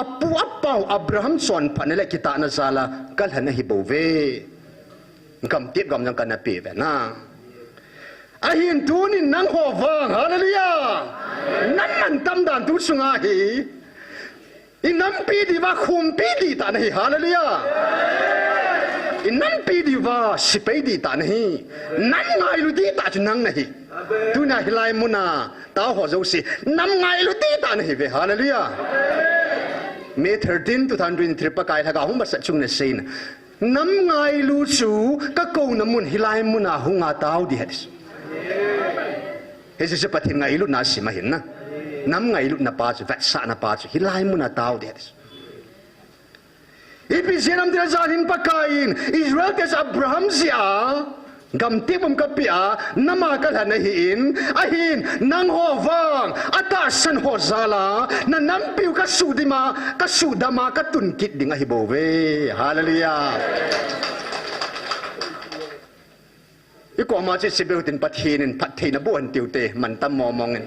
apu apau Abraham son panele kita na zala kalhana hibove ngam tip gam nang kana pe ve na ahin tunin nang ho wang hallelujah nan man tam dan tu sunga hi inam pi di wa khum pi di ta nahi hallelujah inam pi di wa sipai di ta nahi nan ngai lu di ta chu nang nahi tu na hilai muna ta ho zo si nam ngai lu di ta nahi ve hallelujah May 13 2023 pa kai thaga humba sa chung na sein nam ngai lu chu ka ko na mun hilai mun a hunga taw di hadis Hesi se pathin ngai lut na si mahin na nam ngai lut na pa chu vat sa na pa chu hilai mu na tau de ipi zenam dia zanin pakain Israel kes Abraham zia gam tibum kapia nama kala nahin ahin nang hovang atasan hozala na nampiu kasudima kasudama katunkit ding ahibove hallelujah iko ma che sibeutin pathinin pathina buan tiute man tam momongin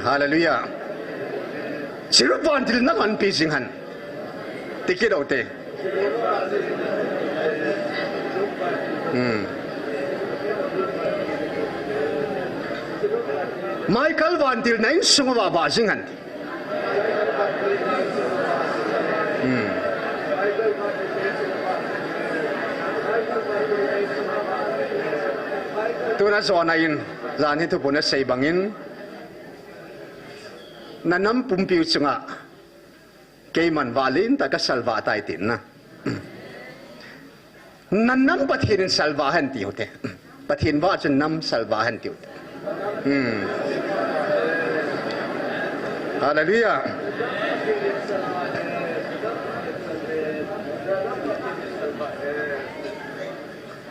hallelujah sirupan til na man pisinghan tikit ote Michael van til nain sungawa basinghan tuna zonain zani tu puna sei bangin nanam pumpiu chunga keiman valin ta ka salva tai tin na nanam pathin salva han ti hote pathin wa chen nam salva han ti hallelujah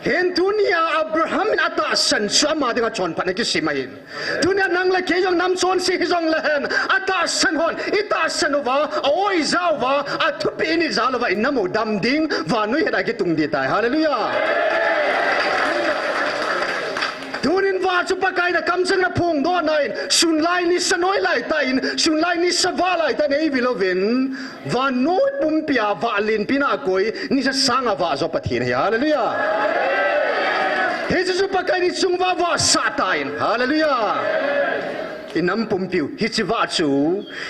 Hen dunia Abraham ata san sama dengan chon pan ki simain dunia nang la ke yong nam chon si jong lehen ata san hon ita san wa oi zawa atupi ni zalwa inamo dam ding wa nu heda ki tung di tai hallelujah tunin wa chu pakai na kam sang na phung do nai sun lai ni sanoi lai tain sun lai ni sawa lai ta nei vilovin wa noi pum pia wa lin pina koi ni sa sanga wa zo pathin hallelujah Jesus pakai ni sungwa wa satain hallelujah inam pumpiu hichi wa chu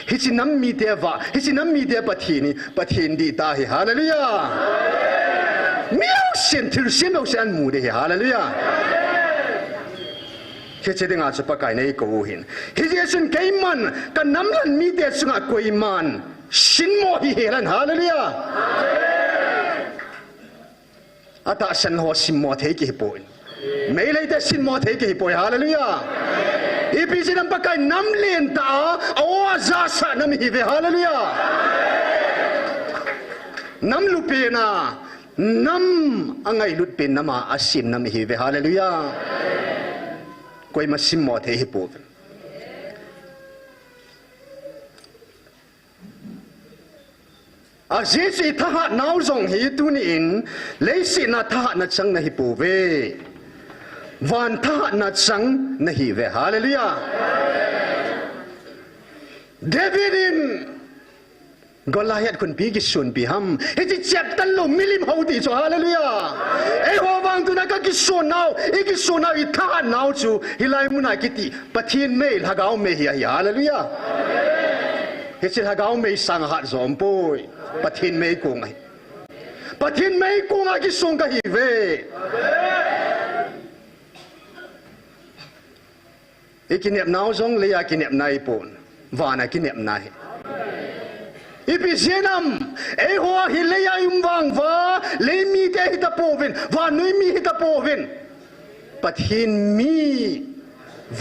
hichi nam mi de wa hichi nam mi de pathin di ta hi hallelujah miao sen thil sen mo san mu de hallelujah hichi de nga chu pakai nei ko hin hichi sun kaiman kan nam lan mi de sunga koi man sin mo hi helan hallelujah ata san ho sim mo the ki poin mấy lấy thế xin mò thế kỷ bồi hallelujah ipi xin nam pakai nam len ta awa za sa nam hi ve hallelujah nam lupe na nam angai lut pe nama asim nam hi ve hallelujah koi ma sim mò thế hi po a jesi tha nau zong hi tu ni in leisi na tha na chang na hi po ve van tha na chang na hi ve hallelujah David in Goliath kun pi ki sun pi ham he chi chep tan lo milim ho ti so hallelujah e ho wang tu na ka ki sun now e ki sun now i tha now chu hilai muna ki ti pathin me lagao me hi hallelujah he chi lagao me sang hat zom poi pathin me ko ngai pathin me ko nga ki sun ka hi ve ikinep nau zong le ya kinep nai pon wana kinep nai ipi zenam e ho hi le ya wang wa le mi te hita povin wa nui mi hita povin pathin mi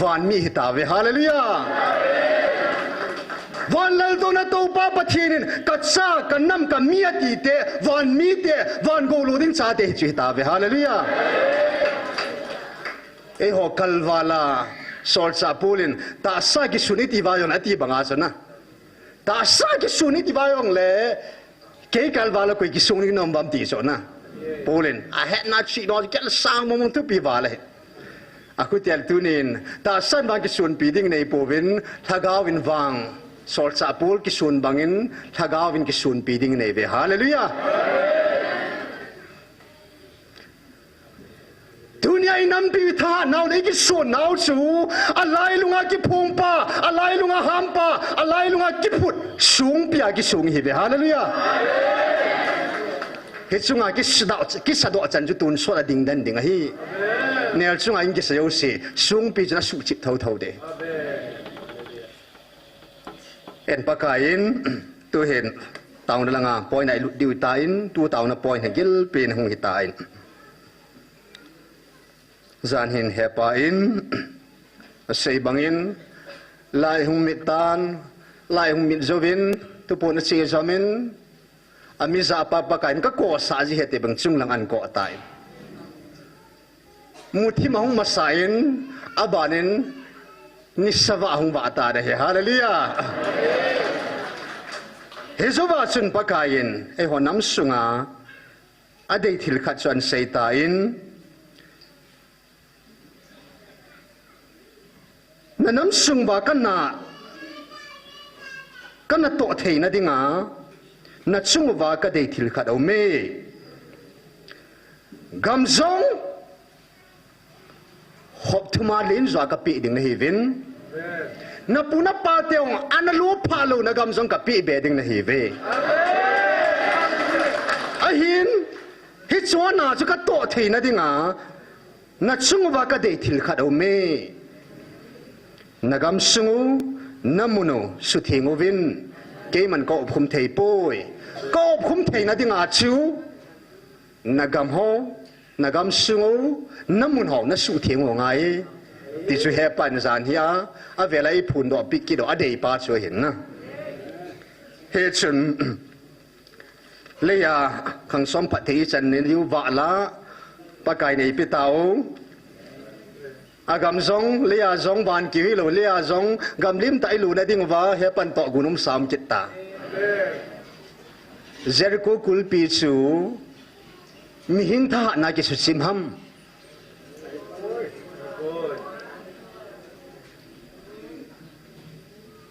van mi hita ve hallelujah van lal to na to pa pathinin katsa kanam ka mi ati te van mi te van go lo ding cha te chi hita ve hallelujah e ho kalwala Sol sa pulin ta sa ki suniti vayon ati banga sana ta sa ki suniti vayong le ke kalwala ko ki sungni nom bam ti so na pulin a het na chi no kel sang mo tu pi vale aku tel tunin ta san ba ki sun pi ding nei povin thagawin wang sol sa pul ki sun bangin thagawin ki sun pi ding nei ve hallelujah dunia inam pi tha nau nei ki sun nau chu alai lunga ki phungpa alai lunga hampa alai lunga ki phut sung pia ki sung hi ve hallelujah he chunga ki sado chan ju tun so la ding dan ding hi nel chunga in ki sa yo se sung pi na su chip thau thau de en pakain tu hen taun langa point nai lu diu tain tu taun na point hegil pen hung hi tain zan hin hepa in sei bangin lai hung mit tan lai hung mit zovin tu pon chi zamin ami za pa pa kain ka ko sa ji hete bang chung lang an ko tai muthi mahung masain abanin nisawa hung ba ta de hallelujah hezowa chun pa kain e honam sunga adei thil khat chuan sei ta in nanam sung ba kana to thei na dinga na chung wa ka dei thil khat au me gamzong hop thuma lin zwa ka pi ding na hi vin na puna pa teong analu phalo na gamzong ka pi be ding na hi ve ahin hi chuana chu ka to thei na dinga na chung wa ka dei thil khat au me nagam sungu namuno suthingu vin ke man ko phum thei poi ko phum thei na dinga chu nagam ho nagam sungu namun ho na suthingu ngai ti chu he pan zan hia a velai phun do pikki do adei pa chu hin na he chun leya khang som pha thei chan ne yu wa la pa kai nei pi tau agam zong leya zong ban ki lo leya zong gam lim tai lu na ding wa he pan to gunum sam chitta Jericho kul pi chu mi hin tha na ki su sim ham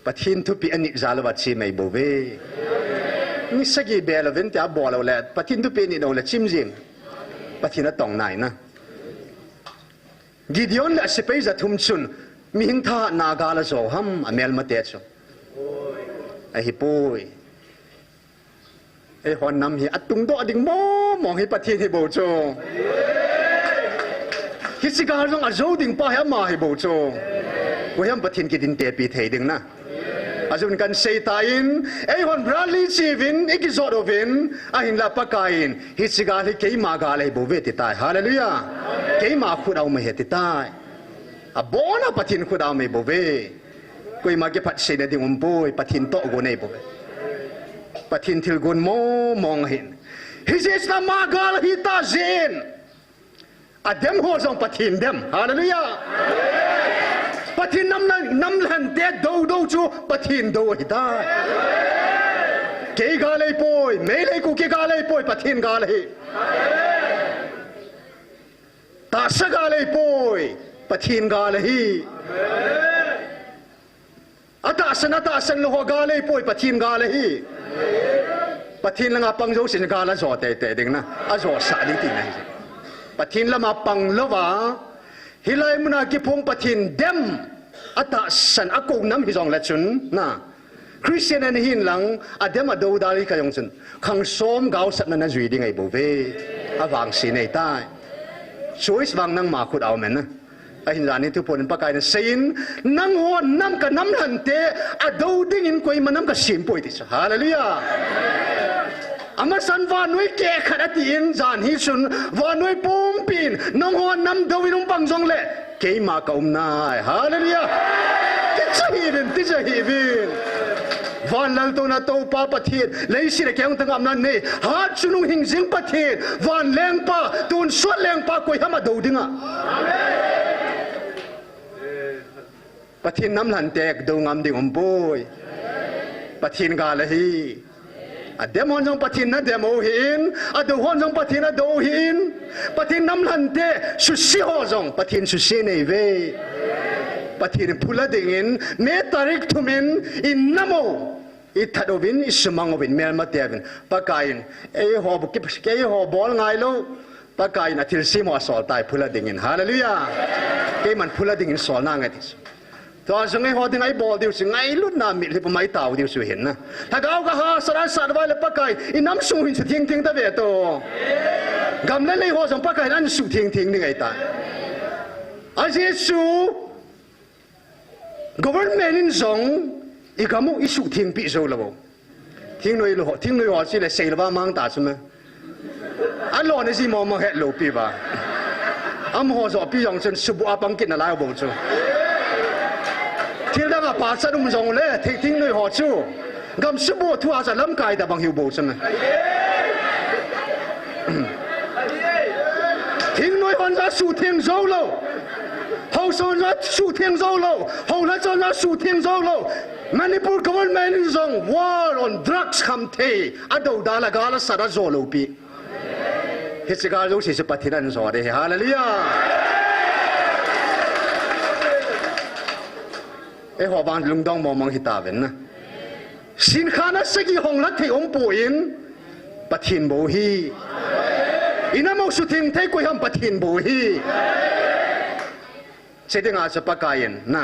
pathin thu pi ani zalwa chi mai bo ve ni sagi bel ven ta bo lo le pathin thu pi ni no le chim jing pathin tong nai na Gideon la sepei za thum chun mi hing tha naga la zo ham amel ma te chu a hi poi e hon nam hi atung do ding mo mong hi pathin hi bo chu hi sigar jong a zo ding pa ha ma hi bo chu ko yam pathin ki din te pi thei ding na azun kan sei ta in e hon bradley chivin ekizot ovin a hin la pakain hi sigar hi ke ma ga le bo ve ti tai hallelujah ke ma khu dau me he ti tai a bona pathin khu dau me bo ve koi ma ke phat sei na ding poi pathin to go nei bo ve pathin thil gun mo mong hin hi jes na ma gal hi ta zen a dem ho jong pathin dem hallelujah pathin nam lan te do chu pathin do hi ta ke ga le poi me le ku ke ga le poi pathin ga le ta sa ga le poi pathin ga le hi ata san lo ga le poi pathin ga le hi pathin la nga pang zo sin ga la zo te ding na a zo sa ding tin na pathin la ma pang lo wa hilai muna ki phung pathin dem ata san akong nam hi jong la chun na Christian and hin lang adem ado dali ka yong chun khang som gao sat na na zui ding ai bo ve awang si nei tai choice wang nang ma khut aw men na a hin ran ni tu pon pa kai na sein nang ho nam ka nam han te ado ding in koi manam ka sim poi ti hallelujah ama san va noi ke khat in zan hi sun va noi pum pin nang ho nam do winung pang jong le ke ma ka na hallelujah ti cha hi vin van lal to na to pa pathiet lei si le kyang tang am nan ne ha chunung hing jing pathiet van leng pa tun so leng pa koi hama do dinga pathin nam lan tek do ngam ding om boy pathin ga la hi a demon jong pathin na demo hin a do hon jong pathin na do hin pathin nam lan te su si ho jong pathin su si nei ve pathin phula dingin me tarik thumin in namo ithadovin ismangovin melma tevin pakain e ho ki ke ho bol ngai lo pakain athil simo sol tai phula dingin hallelujah ke man phula dingin sol na ngai tis to sangai ho ding ai bol diu singai lut na mi le mai tau diu su hin na thagau ka ha sara sarwai le pakai inam su hin su thing thing ta ve to gam le le ho jong pakai an su thing thing ni ngai ta a jesu government in zong ikamu isu thing pi zo labo thing noi ho si le sei la mang ta su me a lo ne si mo mo het lo pi ba ho zo pi yong chen subu apang kin la bo chu thil da pa sa dum zong le thing noi ho chu gam subu thu a sa lam kai da bang hiu bo chen thing noi hon za su thing zo lo hậu son ra su thing zo lo hậu la son ra su thing zo lo Manipur government is on war on drugs kamte ado dala gala sara zo lo pi Hisigar lo si patinan zo de hallelujah ho ban lung dong mo mang hitaven na sin khana sagi hong la the om po in pathin bo hi inamo su thing the ko ham pathin bo hi sedinga sa pakayen na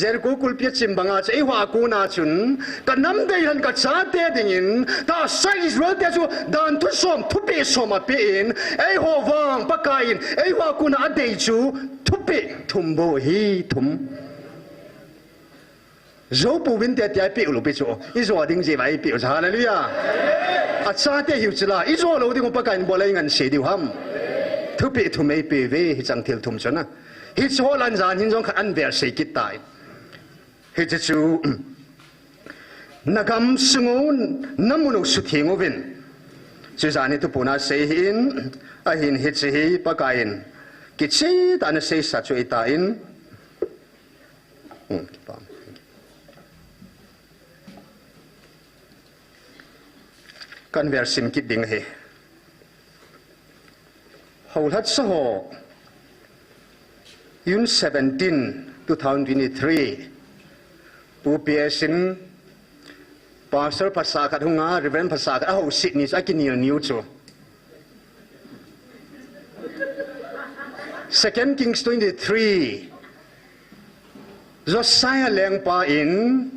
zer ko kulpia chimbanga che hwa ku na chun kanam dei han ka cha te dingin ta sai israel te chu dan tu som thu pe som a pe in ei ho wang pakayin ei hwa ku na dei chu thu pe thum bo hi thum zo pu win te te pe lu pe chu i zo ding je vai pe hallelujah a cha te hiu chila i zo lo ding pakayin bo lai ngan se diu ham thu pe thu mei pe ve hi chang thil thum chana hi cho lan zan hin jong khat an ver se kit tai hi chu nagam sungun namuno suthingo vin chu zani tu puna se hin a hin hi chi hi pakain ki chi ta na se sa chu ita in conversion kit ding he hol hat so ho June 17, 2023, Pupiasin, Pastor Pasakat Hunga, Reverend Pasakat, oh, Sydney, I can hear new too. 2 Kings 23, Josiah Lengpa in,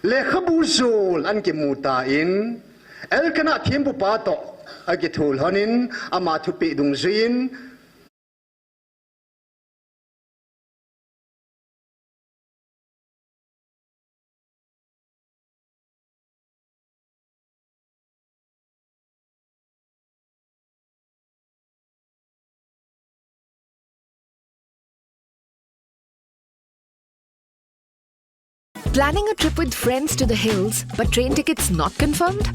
Lekhabuzul, Ankimuta in, Elkana Timpu Pato, Agitul Honin, Amatupi Dungzin, Planning a trip with friends to the hills, but train tickets not confirmed?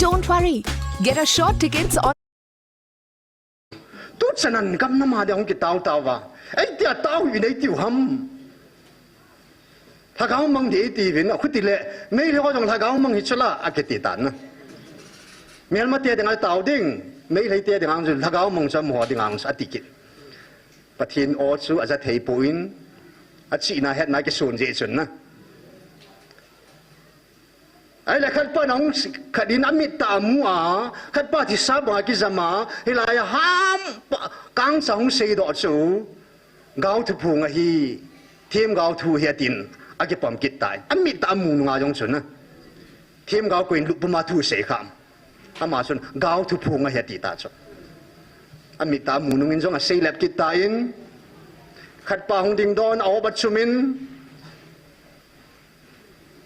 Don't worry. Get a short tickets on. Tut sanan kam na ma de hong ki taw wa. Ai tia taw yu nei tiu ham. Tha gaw mang de ti vin a khuti le mei le ho jong tha gaw mang hi chula a ke ti tan na. Mel ma te de ngal taw ding, mei le te de ngang ju tha gaw mang sa mo de ngang sa ti ki. Pathin o chu a za thei puin a chi na het na ke sun je chun na. Ai la khat pa nong khadin amit ta mu a khat pa thi sa ba ki zama hilaya ham kang song sei do chu gao thu phu nga hi thêm gao thu he tin a ki pam kit tai amit ta mu nga jong chun na thêm gao kuin lu puma thu sei kham ama chun gao thu phu nga he ti ta chu amit ta mu nungin jong a sei lep kit ta in khat pa hong ding don aw bat chumin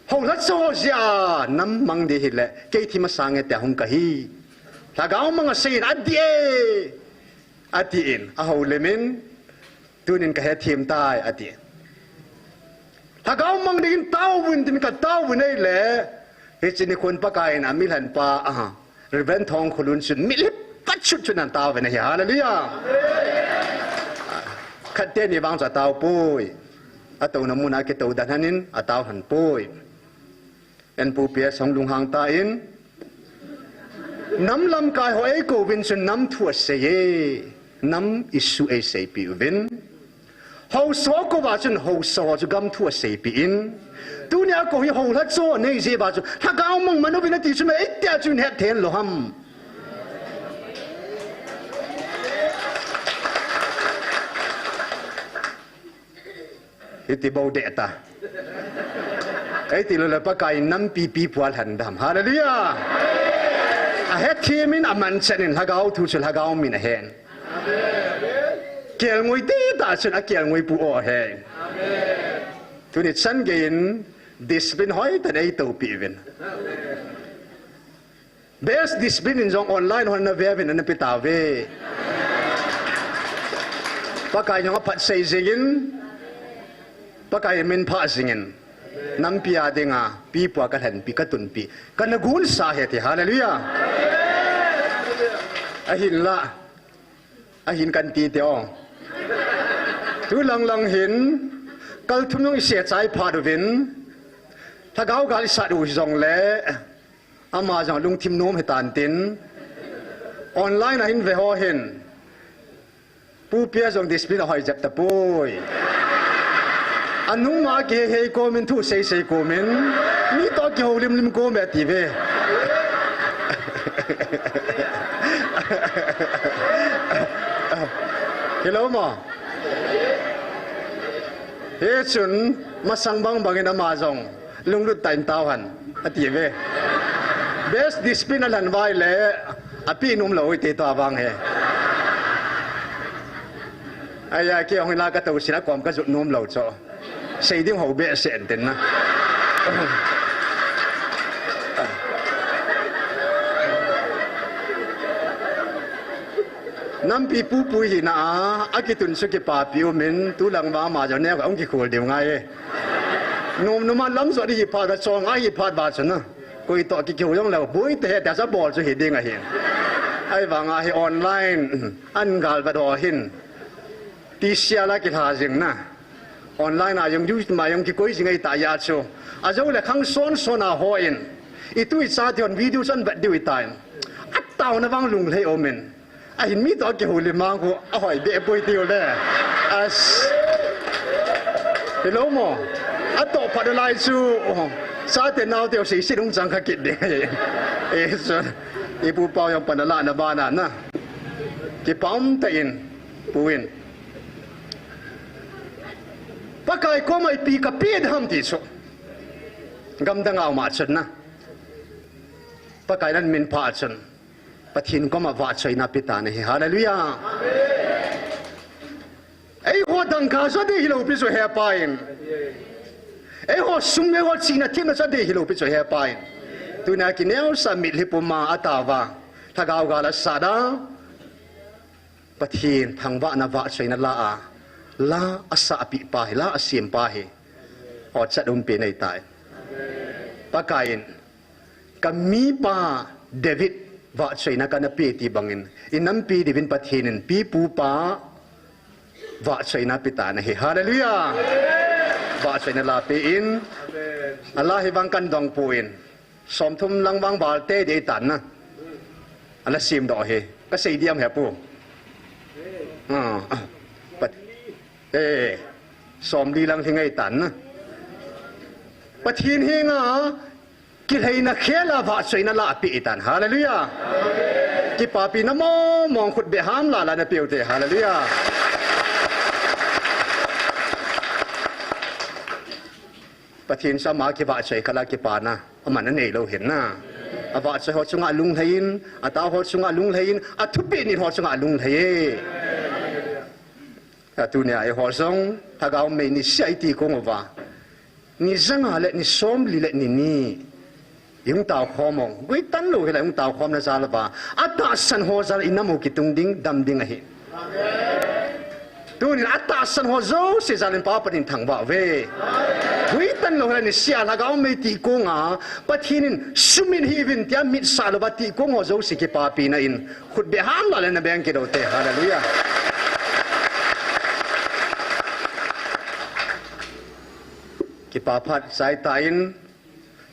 hong lát so zia nam mang đi hết lệ cái thì mà sang cái hong kahi là gạo mang sinh adien a hậu lemin tu nên cái thêm tai adien là gạo mang đi tao win tin cái tao win này lệ hết chỉคนปะกายนะมิลันปารีเวนทองคนลุนชุนมิลิปัดชุดชุนันตาวเป็นอะไรฮาเลลูยาขัดเต้นในบางจะตาวปุยอาตัวน้ำมันอาเกตัวดันนินอาตาวหันปุยเอ็นปูเปียสองลุงหางตาอินน้ำลำกายหอยกูวินชนน้ำถั่วเสยน้ำอิสุเอเสยปิวินเฮาสวก็ว่าจนเฮาสวจะกำถั่วเสยปิอินตัวเนี้ยก็ให้เฮาทัดโซ่ในเจ็บว่าจนถ้าก้าวมั่งมันเอาไปนั่นตีชนเอ็ดเดียจุนเฮ็ดเทนโลหัมฮิติบาวเดต้าไอ้ที่เราเล่าปากายน้ำปีพวลหันดำฮาเลลูยาอาเฮทีมินอามันเชนินฮักเอาทุชลฮักเอามินเฮนเกี่ยวงวยตีตาชนอาเกี่ยวงวยปูโอเฮนทุนิชันเกินดิสบินหอยแต่ไอ้ตัวปีวินเบสดิสบินอินจงออนไลน์หันนาเววินอันนั้นไปตาเว pakai yang apa say zingin pakai min pa zingin nam pia denga pi pua ka hen pi ka tun pi kan gun sa he ti hallelujah ahin kan ti te ong tu lang hin kal thunung se chai pha do vin tha gau gal sa du zong le ama jang lung thim nom he tan tin online ahin ve ho hin pu pia jong display hoi jap ta pui anung ma ke he ko min thu sei ko min mi to ki ho lim ko me ti ve hello ma he chun masang bangin ama jong lung lut tain tau han ati ve best display na lan vai le api num lo te to awang he aya ki ong la ka to sina kom ka zu num lo cho sei ding ho be sen ten na nam pi pu pu hi na akitun su ki pa piu min tu lang wa ma jo ne ka ong ki khol de ngai num numa lam so di pa da chong ai hi pa ba chana koi to ki kyo yong la boi te ta sa bol chu hi ding a hin ai wa nga hi online an gal ba do hin ti sia la ki tha jing na online a yung yu ma yung ki koi jing ai ta ya chu a zo le khang son a ho in I tu I sa tion video san ba di time at taw na wang lung lei omen a hin mi to ki hu le ma ko a hoi be poi ti le as hello mo at to pa de lai chu sa te nao te si si dong chang kha kit de so I pu pao yang panala na ba na ki pam ta in puin pakai ko mai pi ka pi dham ti so gam dang au ma chen na pakai nan min pa chen pathin ko ma wa chai na pita ne hallelujah ei ho dang ka so de hilo pi so he pain ei ho sum me ho chi na tin so de hilo pi so he pain tu na ki neo samit hi puma atawa thagau ga la sada pathin thangwa na wa chai na la asa api pa la asim pa he o chadum pe nei tai pakain kami pa David wa chai na kana pe ti bangin inam pi divin pathinin pi pu pa wa chai na pita na he hallelujah wa chai na la pe in Allah hi bang kan dong puin som thum lang wang bal te de tan na ala sim do he ka sei diam he pu but som di lang thingai tan na pathin hi nga ki hei na khela wa chai na la pi tan hallelujah ki pa pi na mo mong khut be ham la na piu te hallelujah pathin sama ki wa chai kala ki pa na aman na nei lo hin na awa chai ho chunga lung thein ata ho chunga lung thein athupi ni ho chunga lung thei tu ne ai ho song thagau me ni sai ti ko wa ni zanga le ni som li le ni yung tao khomong gui tan lo he la yung tao khom na sa la ba ata san ho za inamu ki tung ding dam ding a hi tu ni ata san ho zo se za len pa pa din thang ba ve gui tan lo he ni sia la ga me ti ko nga pathinin sumin hi vin tia mit sa lo ba ti ko ngo zo se ki pa pi na in khut be ham la le na bang ki do te hallelujah ki pa phat sai tain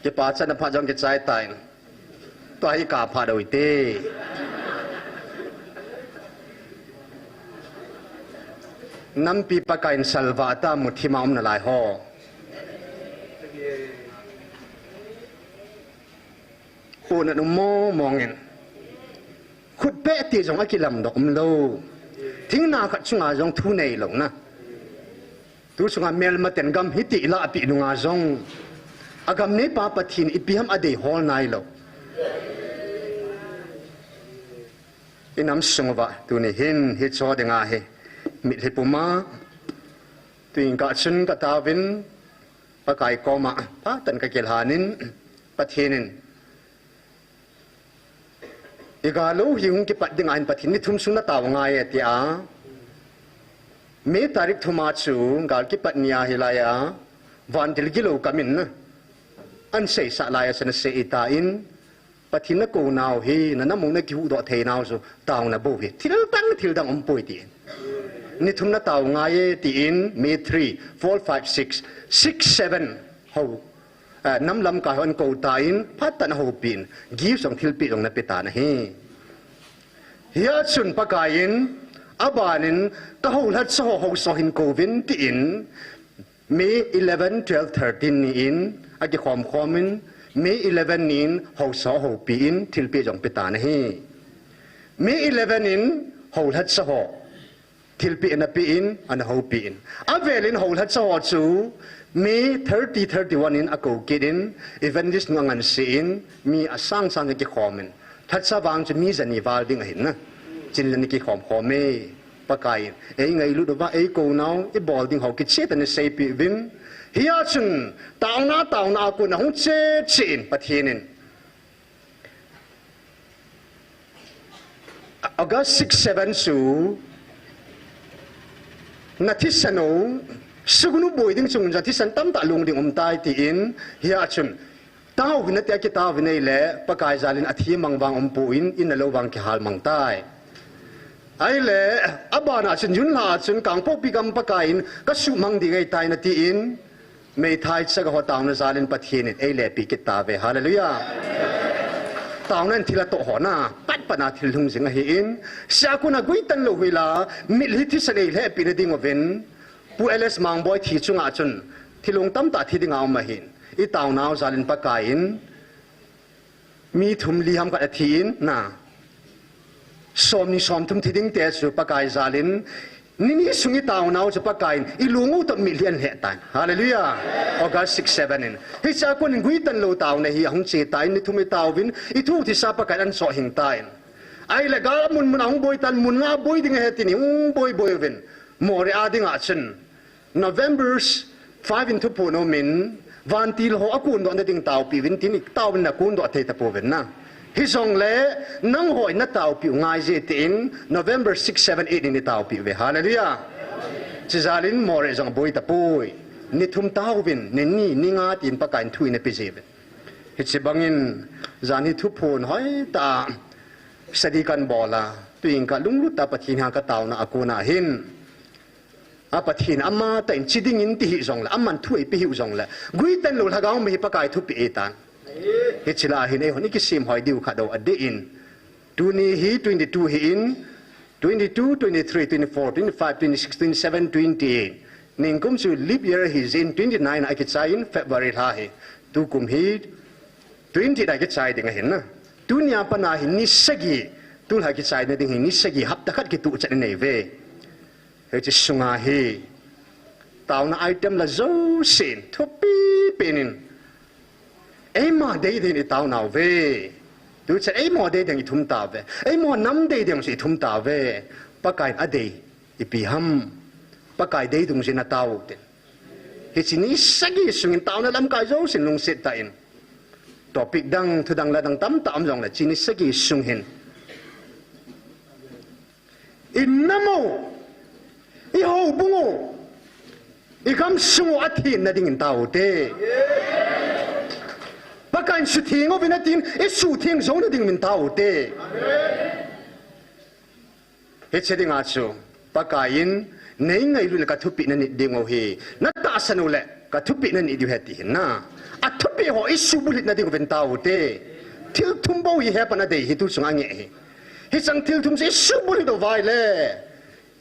ki pa chan pha jong ki sai tain to hi ka pha doi te nam pi pa kain salwa ta muthi maum na lai ho o na no mo mongin khut pe ti jong a ki lam dok um lo thing na khat chunga jong thu nei lo na tu sunga mel ma ten gam hiti la api nunga zong agam ne pa pathin ipiham ade hol nai lo inam sungwa tu ni hin hi cho de nga he mit he puma tuing ka chun ka tawin pakai koma pa tan ka kelhanin pathinin igalo hiung ki pat ding an pathin ni thum suna taw nga ye ti a me tarik thuma chu gal ki patnia hilaya van til gilo kamin na an sei sa laya san se ita in pathina ko naw hi na namu na ki hu do the naw so taw na bo hi thil dang poi ti ni thum na taw nga ye ti in me 3 4 5 6 6 7 ho nam lam ka hon ko ta in phat tan ho pin gi song thil pi jong na pe ta na hi hiya chun pakain abanin ka ho lat so hin ko vin ti in me 11 12 13 ni in agi khom in me 11 nin ho so ho pi in thil pi jong pe ta na hi me 11 in ho lat so thil pi na pi in an ho pi in avelin ho lat so chu me 30 31 in ako kidin evangelist ngangan sin mi asang sang ki khomen that sa wang chu mi zani wal ding hin na chin lan ki khom me pakai ei ngai lu do ba ei ko naw e bol ding ho ki che tan sei pi vin hiya chun taw na ku na hu che chin pathinin August 6 7 su natisano sugnu boyding chung jati san tam ta lung ding tai ti in hiya chun taw vin ta ki taw vin le pakai zalin athi mangwang pu in lo wang ki hal mang tai ai le abana chun yun la chun kang pok pi gam pakain ka su mang di ngai tai na ti in mei thai cha ga ho taw na zalin pathin ei le pi ki ta ve hallelujah taw nan thila to ho na pat pana thil hung jing hi in sha ku na gui tan lo hila mi li thi sa le le pi na ding oven pu ls mang boy thi chunga chun thilung tam ta thi ding aw ma hin I taw naw zalin pakain mi thum li ham ka thin na som thum thi ding te su pakai zalin nini sungi taw naw chu pakain ilungu to million he tan hallelujah August 6 7 in hi cha kun gui tan lo taw na hi hung che tai ni thumi taw vin I thu thi sa pakai an so hing tai ai le ga mun hung boy tan mun nga boy ding he tin boy vin more ading a chen November 5 into pono min van til ho akun do na ding taw pi vin tin taw na kun do the ta po ven na hi song le nang hoi na taw pi ngai je tin November 6 7 8 ni taw pi ve hallelujah chizalin more jong boy ta poi ni thum taw vin ni nga tin pa kain thui na pi je hi chibangin zani thu phon hoi ta sadi kan bola tuing ka lunglu ta pathin ha ka taw na akuna hin apathin amma ta in chiding in ti hi zong la amman thui pi hi zong la gui tan lo lagaw me pakai thu pi etan he chila hin e honi ki sim hoi diu kha do ade in tu ni hi 22 hi in 22 23 24 25 26 27 28 ning kum su leap year hi in 29 I ki chai in February ha hi tu kum hi 20 I ki chai ding hin na dunya pana hi ni sagi tu ha ki chai na ding hi ni sagi hap ta khat ki tu chan nei ve he chi sunga hi taw na item la zo sin thopi penin ei ma dei ni taw naw ve tu cha ei mo dei ding thum ta ve ei mo nam dei ding si thum ta ve pakai ade ipi ham pakai dei dung sin na taw te he chi ni sagi sungin taw na lam kai zo sin lung set ta in topic dang thu dang la dang tam tam jong la chi ni sagi sung hin in namo I ho bungo I kam sungo athin na ding taw te pakan su thing o vinatin I su thing zo na ding min taw te he cheding a chu pakain nei ngai lu ka thupi na ni ding o he na ta sanu le ka thupi na ni di heti na a thupi ho I su bulit na ding ven taw te til thumbo hi he pa na de hi tu sunga nge hi sang til thum se su bulit do vai le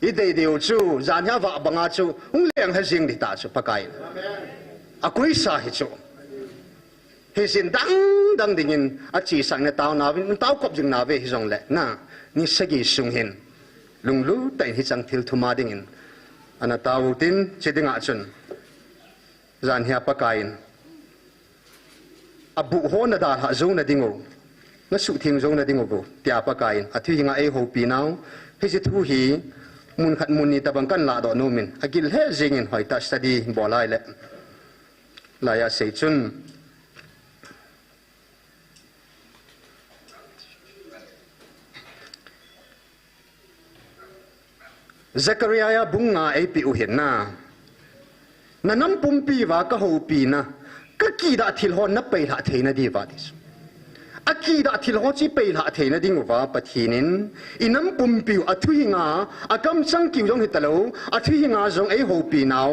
I dei deu chu zan ha wa banga chu ung leng ha jing di ta chu pakai a kui sa hi chu hi sin dang dingin a chi sang na taw na vin taw kop jing na ve hi jong le na ni sagi sung hin lung lu tai hi chang thil thuma dingin ana taw tin chedinga chun zan ha pakai abu ho na da ha zo na dingo na su thing zo na dingo bo tia pakai a thi nga e ho pi naw hi si thu hi mun khat mun ni tabang kan la do no min agil he jingin hoi ta study bolai le la ya sei chun Zechariah bunga ai pi uhin na nanam pumpi wa ka ho pi na ka ki da thil hon na pe la theina di wa dis aki da thil ho chi pe la theina ding wa pathinin inam pumpi athui nga akam chang ki jong hitalo athui nga jong ai ho pi naw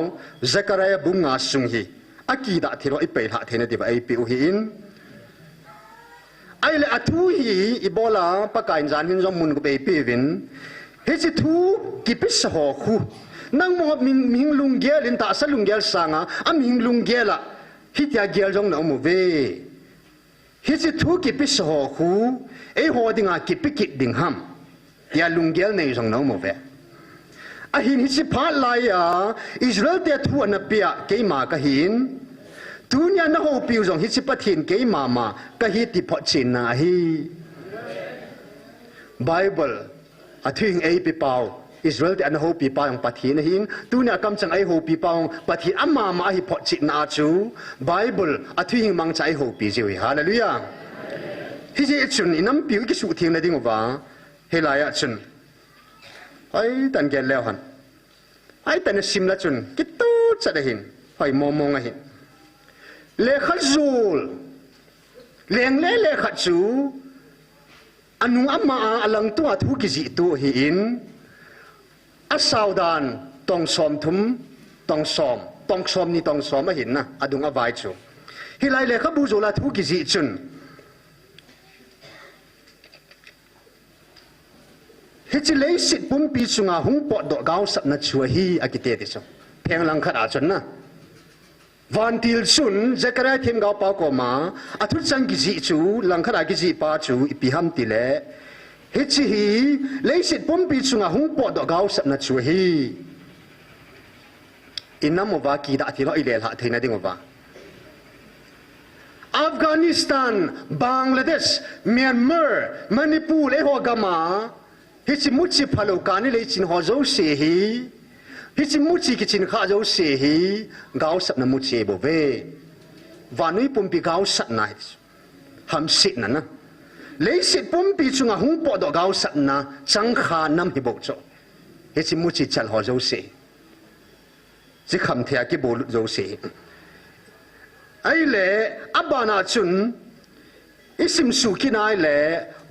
Zechariah bunga sung hi aki da thil ho ai pe la theina di wa ai pi uhin ai le athui ibola pakain jan hin jong mun ko pe pi win he chi thu ki pis ho khu nang mo ming lung gel in ta sa lung gel sanga a ming lung gela hi tia gel jong na mu ve hi chi thu ki pis ho khu e ho dinga ki pikit ding ham tia lung gel nei jong na mu ve a hin hi chi pha lai ya Israel te thu na pia ke ma ka hin tunya na ho piu jong hi chi pathin ke ma ka hi ti pho chin na hi Bible athing ai pi pau Israel te an ho pi pa yang pathin hin tunya kam chang ai ho pi pau pathin amma ma hi pho chi na chu Bible athing mang chai ho pi ji hallelujah hi ji chun inam pi ki su thing na ding wa helaya chun ai tan gel lew han ai tan sim la chun ki tu cha da hin hoi mo mo nga hin le khazul leng le khachu anu amma alang tu thu ki ji tu hi in asaudan tong som thum tong som ni tong som a hin na adung avai chu hilai le khabu zola thu ki ji chun hichi le sit pum pi chunga hung po do gau sap na chu hi akite ti so pheng lang khat a chun na van til sun Zechariah them gau pa ko ma athu chang ki ji chu lang khat a ki ji pa chu ipi ham ti le hichi hi leisit pompi chunga hung po do gau sap na chu hi inam wa ki da thilo ilel ha theina ding wa Afghanistan Bangladesh Myanmar Manipur le ho gama hichi muchi phalo kani le chin ho zo se hi hichi muchi ki chin kha zo se hi gau sap na muchi bo ve vanui pompi gau sap na ham sit na na lấy sit pompi chunga hung po do gau sat na chang kha nam hi bo cho he chi mu chi chal ho zo se chi kham thia ki bol zo se ai le abana chun isim su ki nai le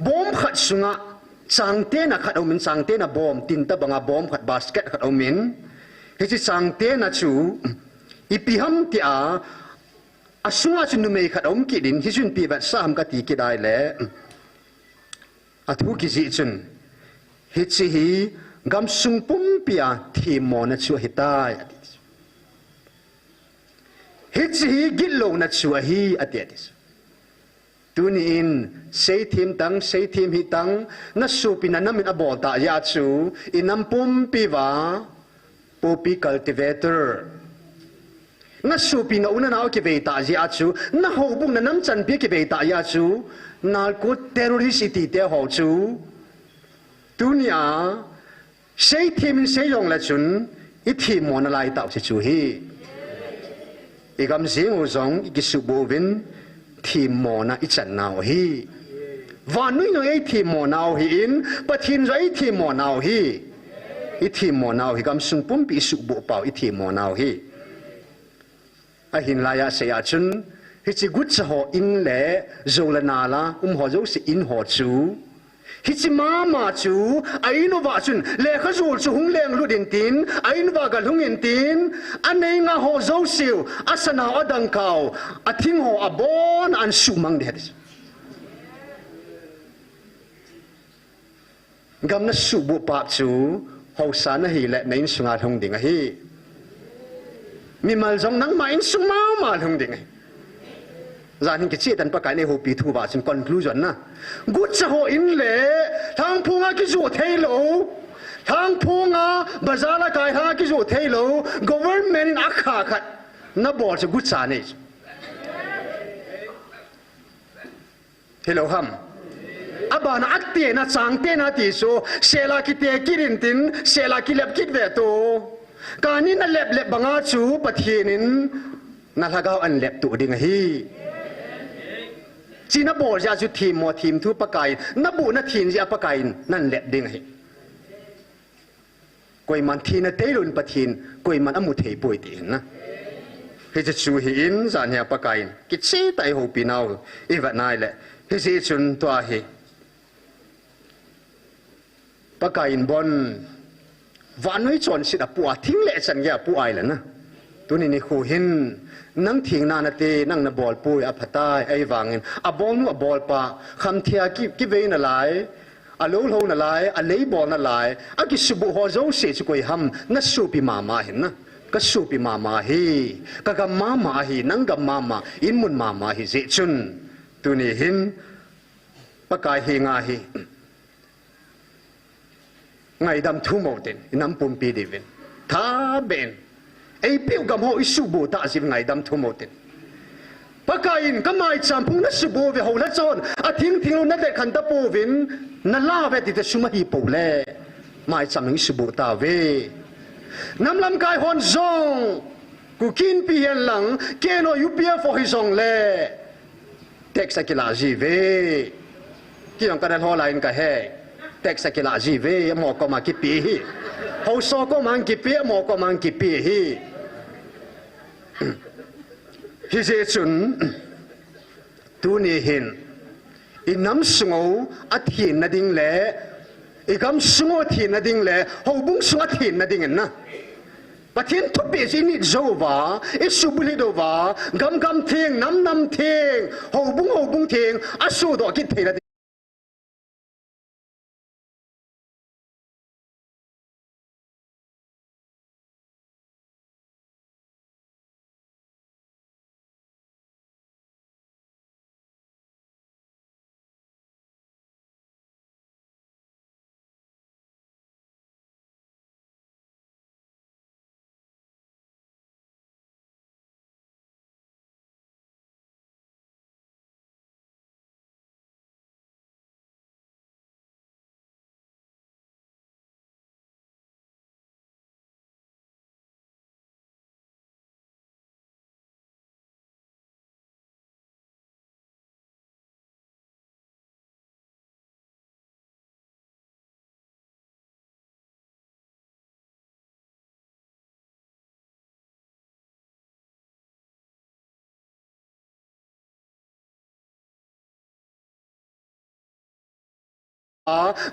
bom khat sunga chang te na khat omin chang te na bom tin ta banga bom khat basket khat omin he chi chang te na chu ipi ham ti a asunga chun nu mei khat om ki din hi chun pi bat sam ka ti ki dai le athu ki ji chun hi chi hi gam sung pum pia thi mo na chu hitai hi chi hi gillo na chu hi atiatis tuni in sei thim hi tang na su pina namin abol ta ya chu inam pum pi wa popi cultivator na su pina una na ki ve ta ya chu na ho bung na nam chan pi ki ve ta ya chu narco terrorist iti te ho chu tunia sei thim sei yong la chun I thi mo na lai tao si chu hi I gam zing o zong I su bo vin thi mo na I chan nao hi van nui no I thi mo nao hi in pathin ra I thi mo nao hi I thi mo nao hi gam sung pum pi su bo pao I thi mo nao hi a hin la ya se ya chun hi chi gut sa ho in le zo la na la ho zo si in ho chu hi chi ma chu ai no wa chun le kha zul chu hung leng lu din tin ai no wa ga lung in tin anei nga ho zo siu asana odang kau athing ho abon an su mang de hadis gam na su bu pa chu ho sa na hi le nein sunga thong ding a hi mi mal jong nang ma in sung ma thong ding zan ki chi tan pa kai ne ho pi thu ba chin conclusion na gut cha ho in le thang phunga ki zo thailo thang phunga bazala kai ha ki zo thailo government in akha khat na bol cha gut cha ne hello ham abana akte na changte na ti so sela ki te kirin tin sela ki lep kit ve to kani na lep banga chu pathinin na lagaw an lep tu ding hi chi na bol ja chu thim thu pakai na bu na thin ja pakai nan lep ding hi quay man thi na tế luôn pathin quay man amu thei poi ti na hi chu hi in za nya pakai ki che tai ho pinau i va nai le hi si chun to hi pakai in bon van noi chon si da pu a thing le chan ya pu ai la na tuni ni khu hin nang thing na na te nang na bol pui a phatai ai wangin a bol nu a bol pa kham thia ki ve na lai a lo lo na lai a lei bol na lai a ki subu ho zo se chu koi ham na su pi mama hin na ka su pi mama hi ka ga mama hi nang ga mama in mun mama hi je chun tuni hin pakai hi nga hi ngày đam thu màu tiền năm pum pi đi về thà bên ấy biểu cầm họ isu bộ ta dịp ngày đam thu màu tiền bác cái cái mai chạm phung nó sụp về hậu lát chọn à tiếng luôn nó để khăn ta bộ vin nó la về thì suma hi bộ lệ mai chạm những sụp bộ ta về năm năm cái hòn zong cụ kinh pi hiền lăng kia nó upia for hi zong lệ Texas cái là gì về kia ông cái đó lại cái hè Texas cái là gì về mò có mà kịp pi hậu so có mang kịp pi mò có mang kịp pi hi dễ chun tu ni hin in nam sungo at hin na ding le i gam sungo thin na ding le ho bung sunga thin na ding na pathin thu pe ji ni zowa i subuli do wa gam thing nam thing ho bung thing asu do ki thei na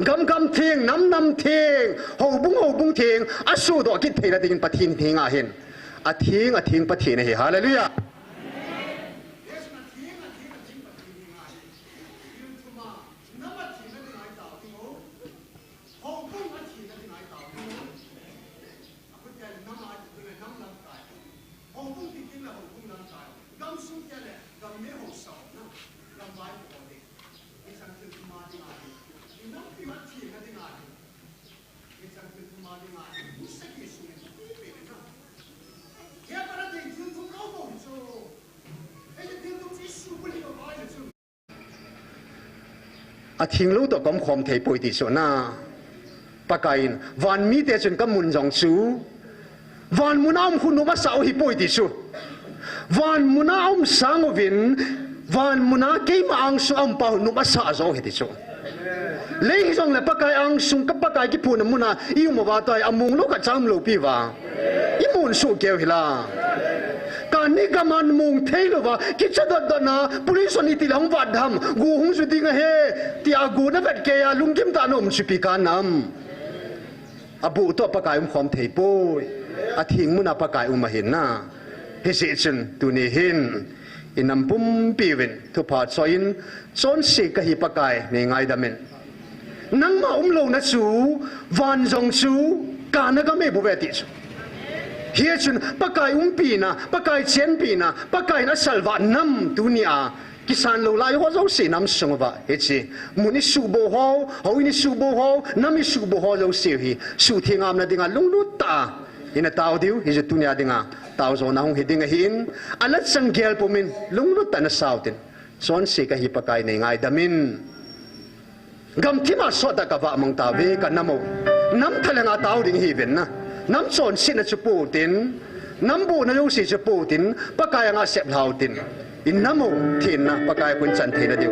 gam thing nam thing ho bung thing asu do ki thei la ding pathin thing a hin a thing pathin hi hallelujah a thing lu to kom khom thei poi ti so na pakain van mi te chun kam mun jong chu van munam khunu ma sau hi poi ti chu van munam sangovin van muna ke ma ang su am pa nu ma sa zo hi ti chu lei jong le pakai ang sung ka pakai ki phun muna i mo wa tai amung lu ka cham lo pi wa i mun su keu hi la kan ni gaman mung thei lo wa ki chadot da na police ni ti lang wat dham gu hung su ding he ti agu na vet ke ya lungkim ta nom su pi kan nam abu to pakai khom thei poi a thing muna pakai ma hin na he se chen tu ni hin inam pum pi wen thu pha choin chon se ka hi pakai ne ngai da men nang ma lo na chu van jong chu ka na ga me bu ve ti chu hier chun pakai pi na pakai chen pi na pakai na salwa nam dunia kisan lo lai ho zo se nam sungwa he chi muni su bo ho ni su bo ho nami su bo ho lo se hi su thingam na dinga lunglu ta ina taw diu hi je dunia dinga taw zo na hong hi dinga hin alat sang gel pomin lunglu ta na sautin son se ka hi pakai nei ngai damin gam thima so ta ka wa mong ta ve ka namo nam thalanga taw ding hi ven na nam son sin na chupu tin nam bu na lo si chupu tin pakai nga sep lau tin in namo thin na pakai kun chan the na diu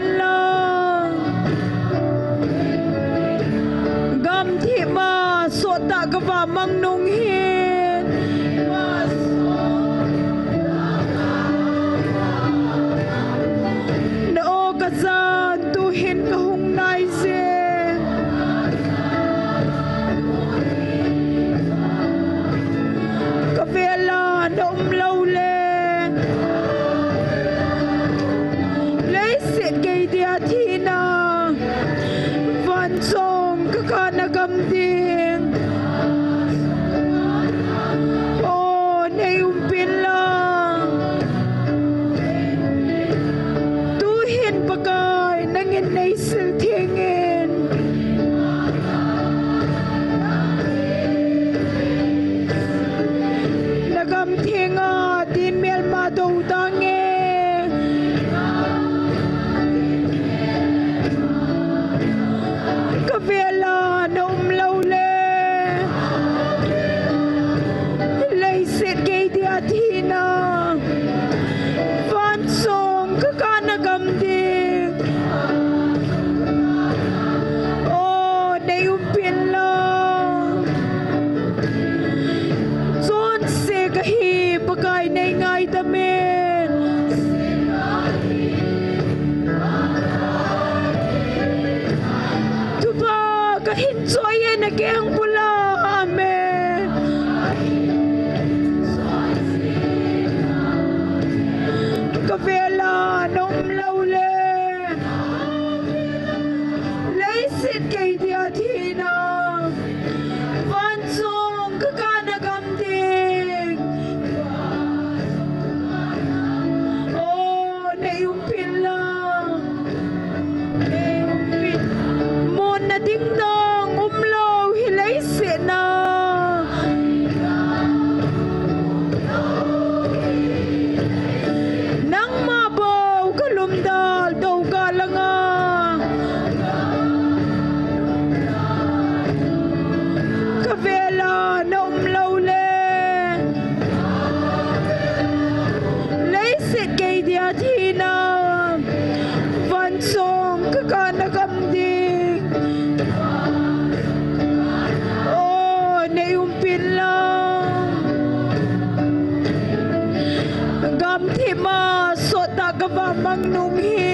pin lang gam thi ma so ta ka va mang nung hin na o ka za tu hin ka hung nai se ka vela na lâu le lấy sit gây dia thi na van song ka ka na gam ding o nei pin lang tu hin pakai nangin nei sil thingin nagam thinga tin mel ma do tange ka vela na lâu le lấy sit gây dia thi na van song ka ka na gam ding o nei pin lang zon se ka hi pakai nei ngai ta men tu ba ka hin choi na keng pula amen ka vela nom lâu le lấy sit cây dia thi na van song ka ka na gam ding o nei pin lang mon na ding dong lâu hi lấy sit na nang mabaw kalumdal daw galanga kavela na lâu le lấy sit cây dia thi na van song ka ka na gam ding o nei pin lang gam thi ma so ta ka va mang nung hi